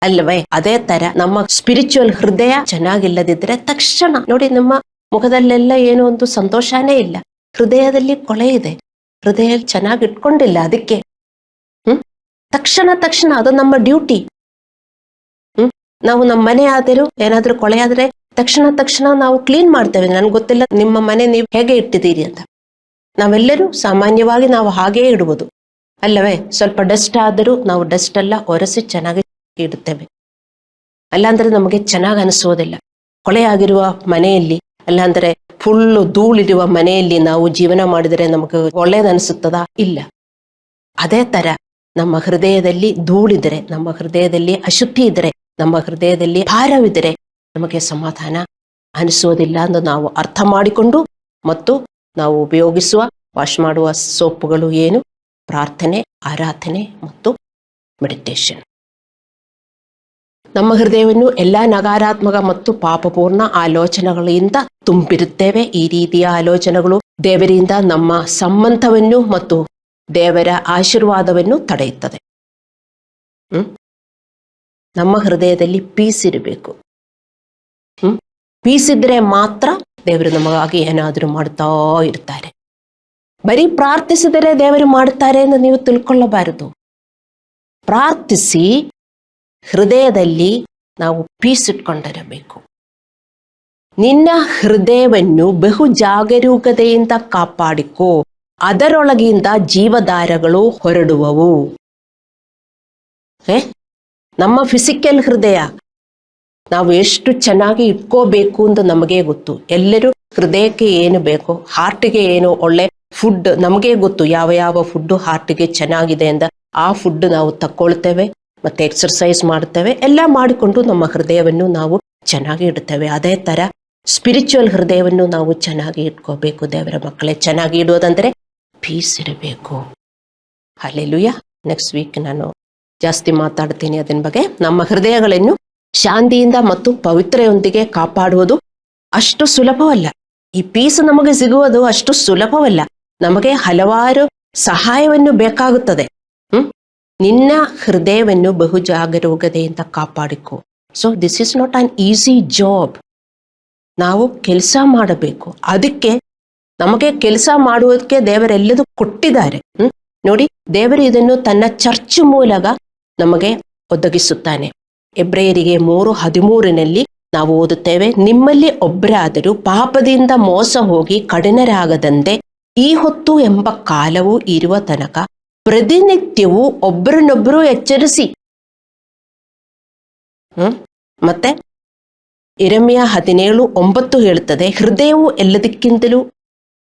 ಅಲ್ಲವೇ? ಅದೇ ತರ ನಮ್ಮ ಸ್ಪಿರಿಚುವಲ್ ಹೃದಯ ಚೆನ್ನಾಗಿಲ್ಲದಿದ್ರೆ ತಕ್ಷಣ ನೋಡಿ, ನಮ್ಮ ಮುಖದಲ್ಲೆಲ್ಲ ಏನೋ ಒಂದು ಸಂತೋಷನೇ ಇಲ್ಲ, ಹೃದಯದಲ್ಲಿ ಕೊಳೆ ಇದೆ, ಹೃದಯ ಚೆನ್ನಾಗಿ ಇಟ್ಕೊಂಡಿಲ್ಲ. ಅದಕ್ಕೆ ತಕ್ಷಣ ಅದು ನಮ್ಮ ಡ್ಯೂಟಿ. ನಾವು ನಮ್ಮ ಮನೆ ಆದರೂ ಏನಾದ್ರೂ ಕೊಳೆ ಆದ್ರೆ ತಕ್ಷಣ ನಾವು ಕ್ಲೀನ್ ಮಾಡ್ತೇವೆ. ನನ್ಗೆ ಗೊತ್ತಿಲ್ಲ ನಿಮ್ಮ ಮನೆ ನೀವು ಹೇಗೆ ಇಟ್ಟಿದ್ದೀರಿ ಅಂತ. ನಾವೆಲ್ಲರೂ ಸಾಮಾನ್ಯವಾಗಿ ನಾವು ಹಾಗೇ ಇಡುವುದು. ಅಲ್ಲವೇ? ಸ್ವಲ್ಪ ಡಸ್ಟ್ ಆದರೂ ನಾವು ಡಸ್ಟ್ ಎಲ್ಲ ಒರೆಸಿ ಚೆನ್ನಾಗಿ ಇಡುತ್ತೇವೆ. ಅಲ್ಲಾಂದ್ರೆ ನಮಗೆ ಚೆನ್ನಾಗಿ ಅನಿಸೋದಿಲ್ಲ. ಕೊಳೆಯಾಗಿರುವ ಮನೆಯಲ್ಲಿ, ಅಲ್ಲಾಂದ್ರೆ ಫುಲ್ಲು ಧೂಳಿರುವ ಮನೆಯಲ್ಲಿ ನಾವು ಜೀವನ ಮಾಡಿದರೆ ನಮಗೆ ಒಳ್ಳೇದನಿಸುತ್ತದಾ? ಇಲ್ಲ. ಅದೇ ತರ ನಮ್ಮ ಹೃದಯದಲ್ಲಿ ಧೂಳಿದರೆ, ನಮ್ಮ ಹೃದಯದಲ್ಲಿ ಅಶುದ್ಧಿ ಇದ್ದರೆ, ನಮ್ಮ ಹೃದಯದಲ್ಲಿ ಭಾರವಿದ್ದರೆ ನಮಗೆ ಸಮಾಧಾನ ಅನಿಸೋದಿಲ್ಲ ಎಂದು ನಾವು ಅರ್ಥ ಮಾಡಿಕೊಂಡು, ಮತ್ತು ನಾವು ಉಪಯೋಗಿಸುವ ವಾಶ್ ಮಾಡುವ ಸೋಪುಗಳು ಏನು? ಪ್ರಾರ್ಥನೆ, ಆರಾಧನೆ ಮತ್ತು ಮೆಡಿಟೇಷನ್. ನಮ್ಮ ಹೃದಯವನ್ನು ಎಲ್ಲ ನಕಾರಾತ್ಮಕ ಮತ್ತು ಪಾಪಪೂರ್ಣ ಆಲೋಚನೆಗಳಿಂದ ತುಂಬಿರುತ್ತೇವೆ. ಈ ರೀತಿಯ ಆಲೋಚನೆಗಳು ದೇವರಿಂದ ನಮ್ಮ ಸಂಬಂಧವನ್ನು ಮತ್ತು ದೇವರ ಆಶೀರ್ವಾದವನ್ನು ತಡೆಯುತ್ತದೆ. ನಮ್ಮ ಹೃದಯದಲ್ಲಿ ಪೀಸ್ ಇರಬೇಕು. ಪೀಸ್ ಇದ್ರೆ ಮಾತ್ರ ದೇವರು ನಮಗಾಗಿ ಏನಾದರೂ ಮಾಡ್ತಾ ಇರ್ತಾರೆ. ಬರೀ ಪ್ರಾರ್ಥಿಸಿದರೆ ದೇವರು ಮಾಡ್ತಾರೆ ಎಂದು ನೀವು ತಿಳ್ಕೊಳ್ಳಬಾರದು. ಪ್ರಾರ್ಥಿಸಿ ಹೃದಯದಲ್ಲಿ ನಾವು ಪೀಸ್ ಇಟ್ಕೊಂಡಿರಬೇಕು. ನಿನ್ನ ಹೃದಯವನ್ನು ಬಹು ಜಾಗರೂಕತೆಯಿಂದ ಕಾಪಾಡಿಕೋ, ಅದರೊಳಗಿಂದ ಜೀವಧಾರಗಳು ಹೊರಡುವವು. ನಮ್ಮ ಫಿಸಿಕಲ್ ಹೃದಯ ನಾವು ಎಷ್ಟು ಚೆನ್ನಾಗಿ ಇಟ್ಕೋಬೇಕು ಅಂತ ನಮಗೆ ಗೊತ್ತು. ಎಲ್ಲರೂ ಹೃದಯಕ್ಕೆ ಏನು ಬೇಕು, ಹಾರ್ಟಿಗೆ ಏನು ಒಳ್ಳೆ ಫುಡ್ ನಮಗೆ ಗೊತ್ತು. ಯಾವ ಯಾವ ಫುಡ್ ಹಾರ್ಟಿಗೆ ಚೆನ್ನಾಗಿದೆ ಅಂತ ಆ ಫುಡ್ ನಾವು ತಕ್ಕೊಳ್ತೇವೆ, ಮತ್ತೆ ಎಕ್ಸರ್ಸೈಸ್ ಮಾಡ್ತೇವೆ. ಎಲ್ಲ ಮಾಡಿಕೊಂಡು ನಮ್ಮ ಹೃದಯವನ್ನು ನಾವು ಚೆನ್ನಾಗಿ ಇಡ್ತೇವೆ. ಅದೇ ತರ ಸ್ಪಿರಿಚುವಲ್ ಹೃದಯವನ್ನು ನಾವು ಚೆನ್ನಾಗಿ ಇಟ್ಕೋಬೇಕು. ದೇವರ ಮಕ್ಕಳೇ, ಚೆನ್ನಾಗಿ ಇಡೋದಂದ್ರೆ ಪೀಸ್ ಇರಬೇಕು. ಹಲ್ಲೆಲೂಯಾ. ನೆಕ್ಸ್ಟ್ ವೀಕ್ ನಾನು ಜಾಸ್ತಿ ಮಾತಾಡ್ತೀನಿ ಅದರ ಬಗ್ಗೆ. ನಮ್ಮ ಹೃದಯಗಳನ್ನು ಶಾಂತಿಯಿಂದ ಮತ್ತು ಪವಿತ್ರತೆಯೊಂದಿಗೆ ಕಾಪಾಡುವುದು ಅಷ್ಟು ಸುಲಭವಲ್ಲ. ಈ ಪೀಸ್ ನಮಗೆ ಸಿಗುವುದು ಅಷ್ಟು ಸುಲಭವಲ್ಲ. ನಮಗೆ ಹಲವಾರು ಸಹಾಯವನ್ನು ಬೇಕಾಗುತ್ತದೆ. ನಿನ್ನ ಹೃದಯವನ್ನು ಬಹು ಜಾಗರೂಕತೆಯಿಂದ ಕಾಪಾಡಿಕೊ. So this is not an easy job. ನಾವು ಕೆಲಸ ಮಾಡಬೇಕು. ಅದಕ್ಕೆ ನಮಗೆ ಕೆಲಸ ಮಾಡುವುದಕ್ಕೆ ದೇವರೆಲ್ಲದೂ ಕೊಟ್ಟಿದ್ದಾರೆ. ನೋಡಿ, ದೇವರು ಇದನ್ನು ತನ್ನ ಚರ್ಚ್ ಮೂಲಕ ನಮಗೆ ಒದಗಿಸುತ್ತಾನೆ. ಎಬ್ರಿಯರಿಗೆ 3:13 ನಾವು ಓದುತ್ತೇವೆ, ನಿಮ್ಮಲ್ಲಿ ಒಬ್ಬರಾದರೂ ಪಾಪದಿಂದ ಮೋಸ ಹೋಗಿ ಕಡಿನರಾಗದಂತೆ ಈ ಹೊತ್ತು ಎಂಬ ಕಾಲವು ಇರುವ ತನಕ ಪ್ರತಿನಿತ್ಯವೂ ಒಬ್ಬರನ್ನೊಬ್ಬರು ಎಚ್ಚರಿಸಿ. ಮತ್ತೆ ಯೆರೆಮೀಯ 17:9 ಹೇಳುತ್ತದೆ, ಹೃದಯವು ಎಲ್ಲದಕ್ಕಿಂತಲೂ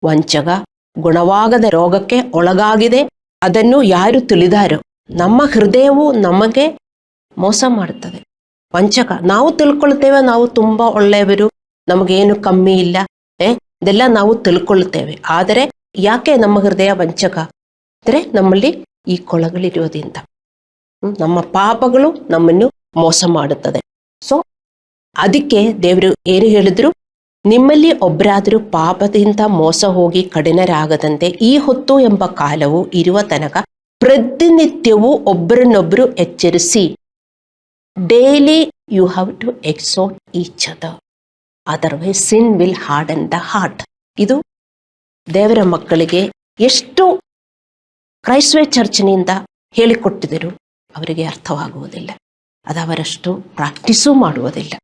ವಂಚಕ, ಗುಣವಾಗದ ರೋಗಕ್ಕೆ ಒಳಗಾಗಿದೆ, ಅದನ್ನು ಯಾರು ತಿಳಿದಾರೋ. ನಮ್ಮ ಹೃದಯವು ನಮಗೆ ಮೋಸ ಮಾಡುತ್ತದೆ, ವಂಚಕ. ನಾವು ತಿಳ್ಕೊಳ್ತೇವೆ ನಾವು ತುಂಬಾ ಒಳ್ಳೆಯವರು, ನಮಗೇನು ಕಮ್ಮಿ ಇಲ್ಲ, ಇದೆಲ್ಲ ನಾವು ತಿಳ್ಕೊಳ್ತೇವೆ. ಆದರೆ ಯಾಕೆ ನಮ್ಮ ಹೃದಯ ವಂಚಕ ಅಂದ್ರೆ ನಮ್ಮಲ್ಲಿ ಈ ಕೊಳಗಳಿರೋದ್ರಿಂದ, ನಮ್ಮ ಪಾಪಗಳು ನಮ್ಮನ್ನು ಮೋಸ ಮಾಡುತ್ತದೆ. ಸೊ ಅದಕ್ಕೆ ದೇವರು ಏನು ಹೇಳಿದ್ರು, ನಿಮ್ಮಲ್ಲಿ ಒಬ್ಬರಾದರೂ ಪಾಪದಿಂದ ಮೋಸ ಹೋಗಿ ಕಡಿನರಾಗದಂತೆ ಈ ಹೊತ್ತು ಎಂಬ ಕಾಲವು ಇರುವ ತನಕ ಪ್ರತಿನಿತ್ಯವೂ ಒಬ್ಬರನ್ನೊಬ್ಬರು ಎಚ್ಚರಿಸಿ. Daily you have to exhort each other, otherwise sin will harden the heart. ಇದು ದೇವರ ಮಕ್ಕಳಿಗೆ ಎಷ್ಟು ಕ್ರೈಸ್ತ ಚರ್ಚ್ನಿಂದ ಹೇಳಿಕೊಟ್ಟಿದರು ಅವರಿಗೆ ಅರ್ಥವಾಗುವುದಿಲ್ಲ. ಅದು ಅವರಷ್ಟು ಪ್ರಾಕ್ಟೀಸು ಮಾಡುವುದಿಲ್ಲ.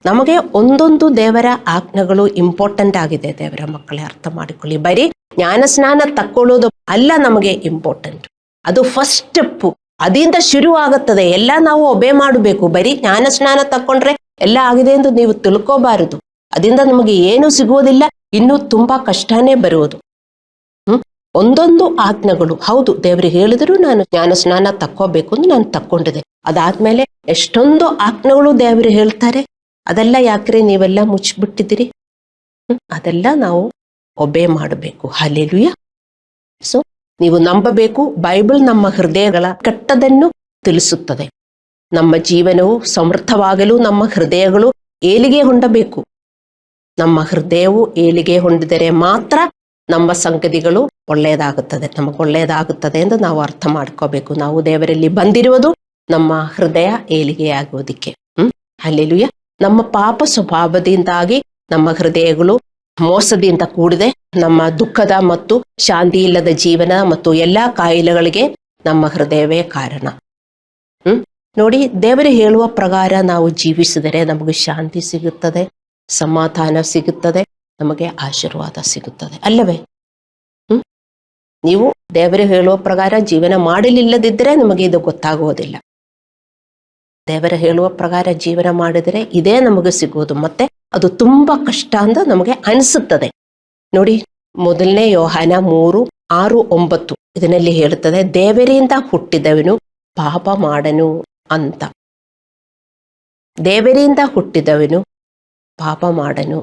ನಮಗೆ ಒಂದೊಂದು ದೇವರ ಆಜ್ಞೆಗಳು ಇಂಪಾರ್ಟೆಂಟ್ ಆಗಿದೆ. ದೇವರ ಮಕ್ಕಳೇ ಅರ್ಥ ಮಾಡಿಕೊಳ್ಳಿ. ಬರೀ ಜ್ಞಾನಸ್ನಾನ ತಕ್ಕೊಳ್ಳೋದು ಅಲ್ಲ ನಮಗೆ ಇಂಪಾರ್ಟೆಂಟ್, ಅದು ಫಸ್ಟ್ ಸ್ಟೆಪ್ಪು. ಅದರಿಂದ ಶುರು ಆಗುತ್ತದೆ. ಎಲ್ಲ ನಾವು ಒಬೆ ಮಾಡಬೇಕು. ಬರೀ ಜ್ಞಾನಸ್ನಾನ ತಕ್ಕೊಂಡ್ರೆ ಎಲ್ಲ ಆಗಿದೆ ಎಂದು ನೀವು ತಿಳ್ಕೋಬಾರದು. ಅದರಿಂದ ನಮಗೆ ಏನು ಸಿಗುವುದಿಲ್ಲ, ಇನ್ನೂ ತುಂಬಾ ಕಷ್ಟನೇ ಬರುವುದು. ಒಂದೊಂದು ಆಜ್ಞೆಗಳು ಹೌದು, ದೇವರು ಹೇಳಿದ್ರು ನಾನು ಜ್ಞಾನಸ್ನಾನ ತಕ್ಕೋಬೇಕು ಅಂತ ನಾನು ತಕ್ಕೊಂಡಿದ್ದೆ. ಅದಾದ್ಮೇಲೆ ಎಷ್ಟೊಂದು ಆಜ್ಞೆಗಳು ದೇವರು ಹೇಳ್ತಾರೆ. ಅದೆಲ್ಲ ಯಾಕ್ರೆ ನೀವೆಲ್ಲ ಮುಚ್ಚಿಬಿಟ್ಟಿದ್ದೀರಿ? ಅದೆಲ್ಲ ನಾವು ಒಬೆ ಮಾಡಬೇಕು. ಹಲ್ಲೆಲೂಯಾ. ಸೊ ನೀವು ನಂಬಬೇಕು, ಬೈಬಲ್ ನಮ್ಮ ಹೃದಯಗಳ ಕೆಟ್ಟದನ್ನು ತಿಳಿಸುತ್ತದೆ. ನಮ್ಮ ಜೀವನವು ಸಮೃದ್ಧವಾಗಲು ನಮ್ಮ ಹೃದಯಗಳು ಏಳಿಗೆ ಹೊಂದಬೇಕು. ನಮ್ಮ ಹೃದಯವು ಏಳಿಗೆ ಹೊಂದಿದರೆ ಮಾತ್ರ ನಮ್ಮ ಸಂಗತಿಗಳು ಒಳ್ಳೆಯದಾಗುತ್ತದೆ, ನಮಗೆ ಒಳ್ಳೆಯದಾಗುತ್ತದೆ ಎಂದು ನಾವು ಅರ್ಥ ಮಾಡ್ಕೋಬೇಕು. ನಾವು ದೇವರಲ್ಲಿ ಬಂದಿರುವುದು ನಮ್ಮ ಹೃದಯ ಏಳಿಗೆಯಾಗುವುದಕ್ಕೆ. ಹಲ್ಲೆಲೂಯಾ. ನಮ್ಮ ಪಾಪ ಸ್ವಭಾವದಿಂದಾಗಿ ನಮ್ಮ ಹೃದಯಗಳು ಮೋಸದಿಂದ ಕೂಡಿದೆ. ನಮ್ಮ ದುಃಖದ ಮತ್ತು ಶಾಂತಿ ಇಲ್ಲದ ಜೀವನ ಮತ್ತು ಎಲ್ಲಾ ಕಾಯಿಲೆಗಳಿಗೆ ನಮ್ಮ ಹೃದಯವೇ ಕಾರಣ. ನೋಡಿ, ದೇವರು ಹೇಳುವ ಪ್ರಕಾರ ನಾವು ಜೀವಿಸಿದರೆ ನಮಗೆ ಶಾಂತಿ ಸಿಗುತ್ತದೆ, ಸಮಾಧಾನ ಸಿಗುತ್ತದೆ, ನಮಗೆ ಆಶೀರ್ವಾದ ಸಿಗುತ್ತದೆ, ಅಲ್ಲವೇ? ನೀವು ದೇವರು ಹೇಳುವ ಪ್ರಕಾರ ಜೀವನ ಮಾಡಲಿಲ್ಲದಿದ್ದರೆ ನಿಮಗೆ ಇದು ಗೊತ್ತಾಗುವುದಿಲ್ಲ. ದೇವರ ಹೇಳುವ ಪ್ರಕಾರ ಜೀವನ ಮಾಡಿದರೆ ಇದೇ ನಮಗೆ ಸಿಗುವುದು. ಮತ್ತೆ ಅದು ತುಂಬಾ ಕಷ್ಟ ಅಂತ ನಮಗೆ ಅನಿಸುತ್ತದೆ. ನೋಡಿ, 1 ಯೋಹಾನ 3:6-9 ಇದರಲ್ಲಿ ಹೇಳುತ್ತದೆ, ದೇವರಿಂದ ಹುಟ್ಟಿದವನು ಪಾಪ ಮಾಡನು ಅಂತ. ದೇವರಿಂದ ಹುಟ್ಟಿದವನು ಪಾಪ ಮಾಡನು.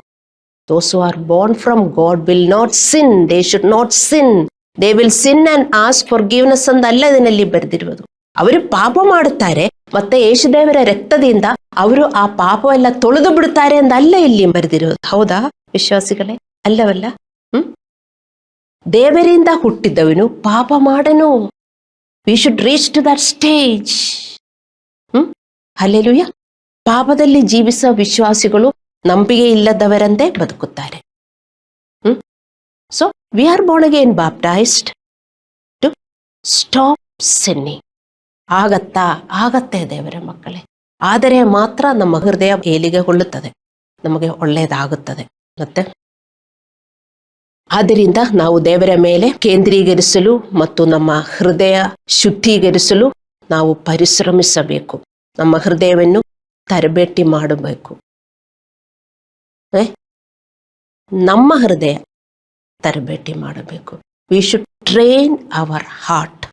Those who are born from God will not sin. They should not sin. They will sin and ask forgiveness ಅಂತಲ್ಲ ಇದರಲ್ಲಿ ಬರೆದಿರುವುದು. ಅವರು ಪಾಪ ಮಾಡುತ್ತಾರೆ ಮತ್ತೆ ಯೇಸುದೇವರ ರಕ್ತದಿಂದ ಅವರು ಆ ಪಾಪವೆಲ್ಲ ತೊಳೆದು ಬಿಡುತ್ತಾರೆ ಅಂತಲ್ಲ ಇಲ್ಲಿ ಬರೆದಿರುವುದು. ಹೌದಾ ವಿಶ್ವಾಸಿಗಳೇ? ಅಲ್ಲವಲ್ಲ? ದೇವರಿಂದ ಹುಟ್ಟಿದವನು ಪಾಪ ಮಾಡನು. We should reach to that stage. Hallelujah. ಪಾಪದಲ್ಲಿ ಜೀವಿಸುವ ವಿಶ್ವಾಸಿಗಳು ನಂಬಿಕೆ ಇಲ್ಲದವರಂತೆ ಬದುಕುತ್ತಾರೆ. So we are born again baptized to stop sinning. ಆಗತ್ತೆ ದೇವರ ಮಕ್ಕಳೇ. ಆದರೆ ಮಾತ್ರ ನಮ್ಮ ಹೃದಯ ಏಳಿಗೆಗೊಳ್ಳುತ್ತದೆ, ನಮಗೆ ಒಳ್ಳೆಯದಾಗುತ್ತದೆ. ಮತ್ತೆ ಆದ್ದರಿಂದ ನಾವು ದೇವರ ಮೇಲೆ ಕೇಂದ್ರೀಕರಿಸಲು ಮತ್ತು ನಮ್ಮ ಹೃದಯ ಶುದ್ಧೀಕರಿಸಲು ನಾವು ಪರಿಶ್ರಮಿಸಬೇಕು. ನಮ್ಮ ಹೃದಯವನ್ನು ತರಬೇತಿ ಮಾಡಬೇಕು. ನಮ್ಮ ಹೃದಯ ತರಬೇತಿ ಮಾಡಬೇಕು. We should train hour heart.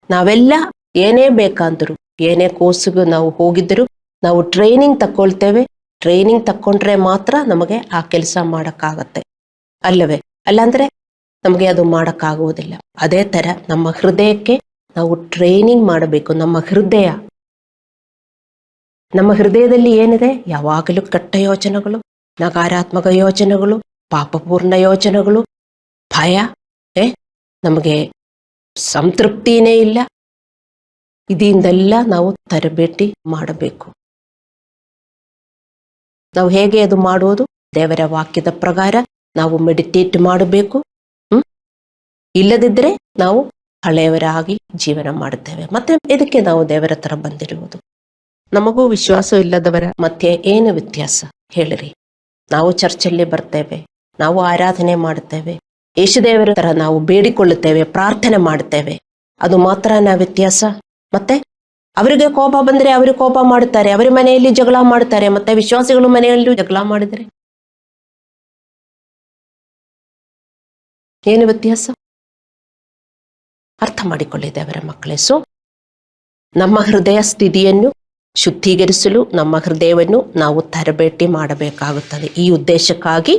ನಾವೆಲ್ಲ ಏನೇ ಬೇಕಂದ್ರು, ಏನೇ ಕೋರ್ಸಿಗೂ ನಾವು ಹೋಗಿದ್ರು ನಾವು ಟ್ರೈನಿಂಗ್ ತಕ್ಕೊಳ್ತೇವೆ. ಟ್ರೈನಿಂಗ್ ತಕ್ಕೊಂಡ್ರೆ ಮಾತ್ರ ನಮಗೆ ಆ ಕೆಲಸ ಮಾಡೋಕ್ಕಾಗತ್ತೆ, ಅಲ್ಲವೇ? ಅಲ್ಲಾಂದ್ರೆ ನಮಗೆ ಅದು ಮಾಡೋಕ್ಕಾಗುವುದಿಲ್ಲ. ಅದೇ ಥರ ನಮ್ಮ ಹೃದಯಕ್ಕೆ ನಾವು ಟ್ರೈನಿಂಗ್ ಮಾಡಬೇಕು. ನಮ್ಮ ಹೃದಯದಲ್ಲಿ ಏನಿದೆ? ಯಾವಾಗಲೂ ಕೆಟ್ಟ ಯೋಚನೆಗಳು, ನಕಾರಾತ್ಮಕ ಯೋಚನೆಗಳು, ಪಾಪಪೂರ್ಣ ಯೋಚನೆಗಳು, ಭಯ, ನಮಗೆ ಸಂತೃಪ್ತಿನೇ ಇಲ್ಲ. ಇದರಿಂದೆಲ್ಲ ನಾವು ತರಬೇತಿ ಮಾಡಬೇಕು. ನಾವು ಹೇಗೆ ಅದು ಮಾಡುವುದು? ದೇವರ ವಾಕ್ಯದ ಪ್ರಕಾರ ನಾವು ಮೆಡಿಟೇಟ್ ಮಾಡಬೇಕು. ಇಲ್ಲದಿದ್ದರೆ ನಾವು ಹಳೆಯವರಾಗಿ ಜೀವನ ಮಾಡುತ್ತೇವೆ. ಮತ್ತೆ ಇದಕ್ಕೆ ನಾವು ದೇವರ ಹತ್ರ ಬಂದಿರುವುದು. ನಮಗೂ ವಿಶ್ವಾಸ ಇಲ್ಲದವರ ಮಧ್ಯೆ ಏನು ವ್ಯತ್ಯಾಸ ಹೇಳಿರಿ? ನಾವು ಚರ್ಚಲ್ಲಿ ಬರ್ತೇವೆ, ನಾವು ಆರಾಧನೆ ಮಾಡುತ್ತೇವೆ, ಯೇಸುದೇವರ ತರ ನಾವು ಬೇಡಿಕೊಳ್ಳುತ್ತೇವೆ, ಪ್ರಾರ್ಥನೆ ಮಾಡುತ್ತೇವೆ. ಅದು ಮಾತ್ರ ವ್ಯತ್ಯಾಸ? ಮತ್ತೆ ಅವರಿಗೆ ಕೋಪ ಬಂದರೆ ಅವರು ಕೋಪ ಮಾಡುತ್ತಾರೆ, ಅವರ ಮನೆಯಲ್ಲಿ ಜಗಳ ಮಾಡುತ್ತಾರೆ, ಮತ್ತೆ ವಿಶ್ವಾಸಿಗಳು ಮನೆಯಲ್ಲೂ ಜಗಳ ಮಾಡಿದರೆ ಏನು ವ್ಯತ್ಯಾಸ? ಅರ್ಥ ಮಾಡಿಕೊಳ್ಳಿದೆ ಅವರ ಮಕ್ಕಳೇ. ಸೊ ನಮ್ಮ ಹೃದಯ ಸ್ಥಿತಿಯನ್ನು ಶುದ್ಧೀಕರಿಸಲು ನಮ್ಮ ಹೃದಯವನ್ನು ನಾವು ತರಬೇತಿ ಮಾಡಬೇಕಾಗುತ್ತದೆ. ಈ ಉದ್ದೇಶಕ್ಕಾಗಿ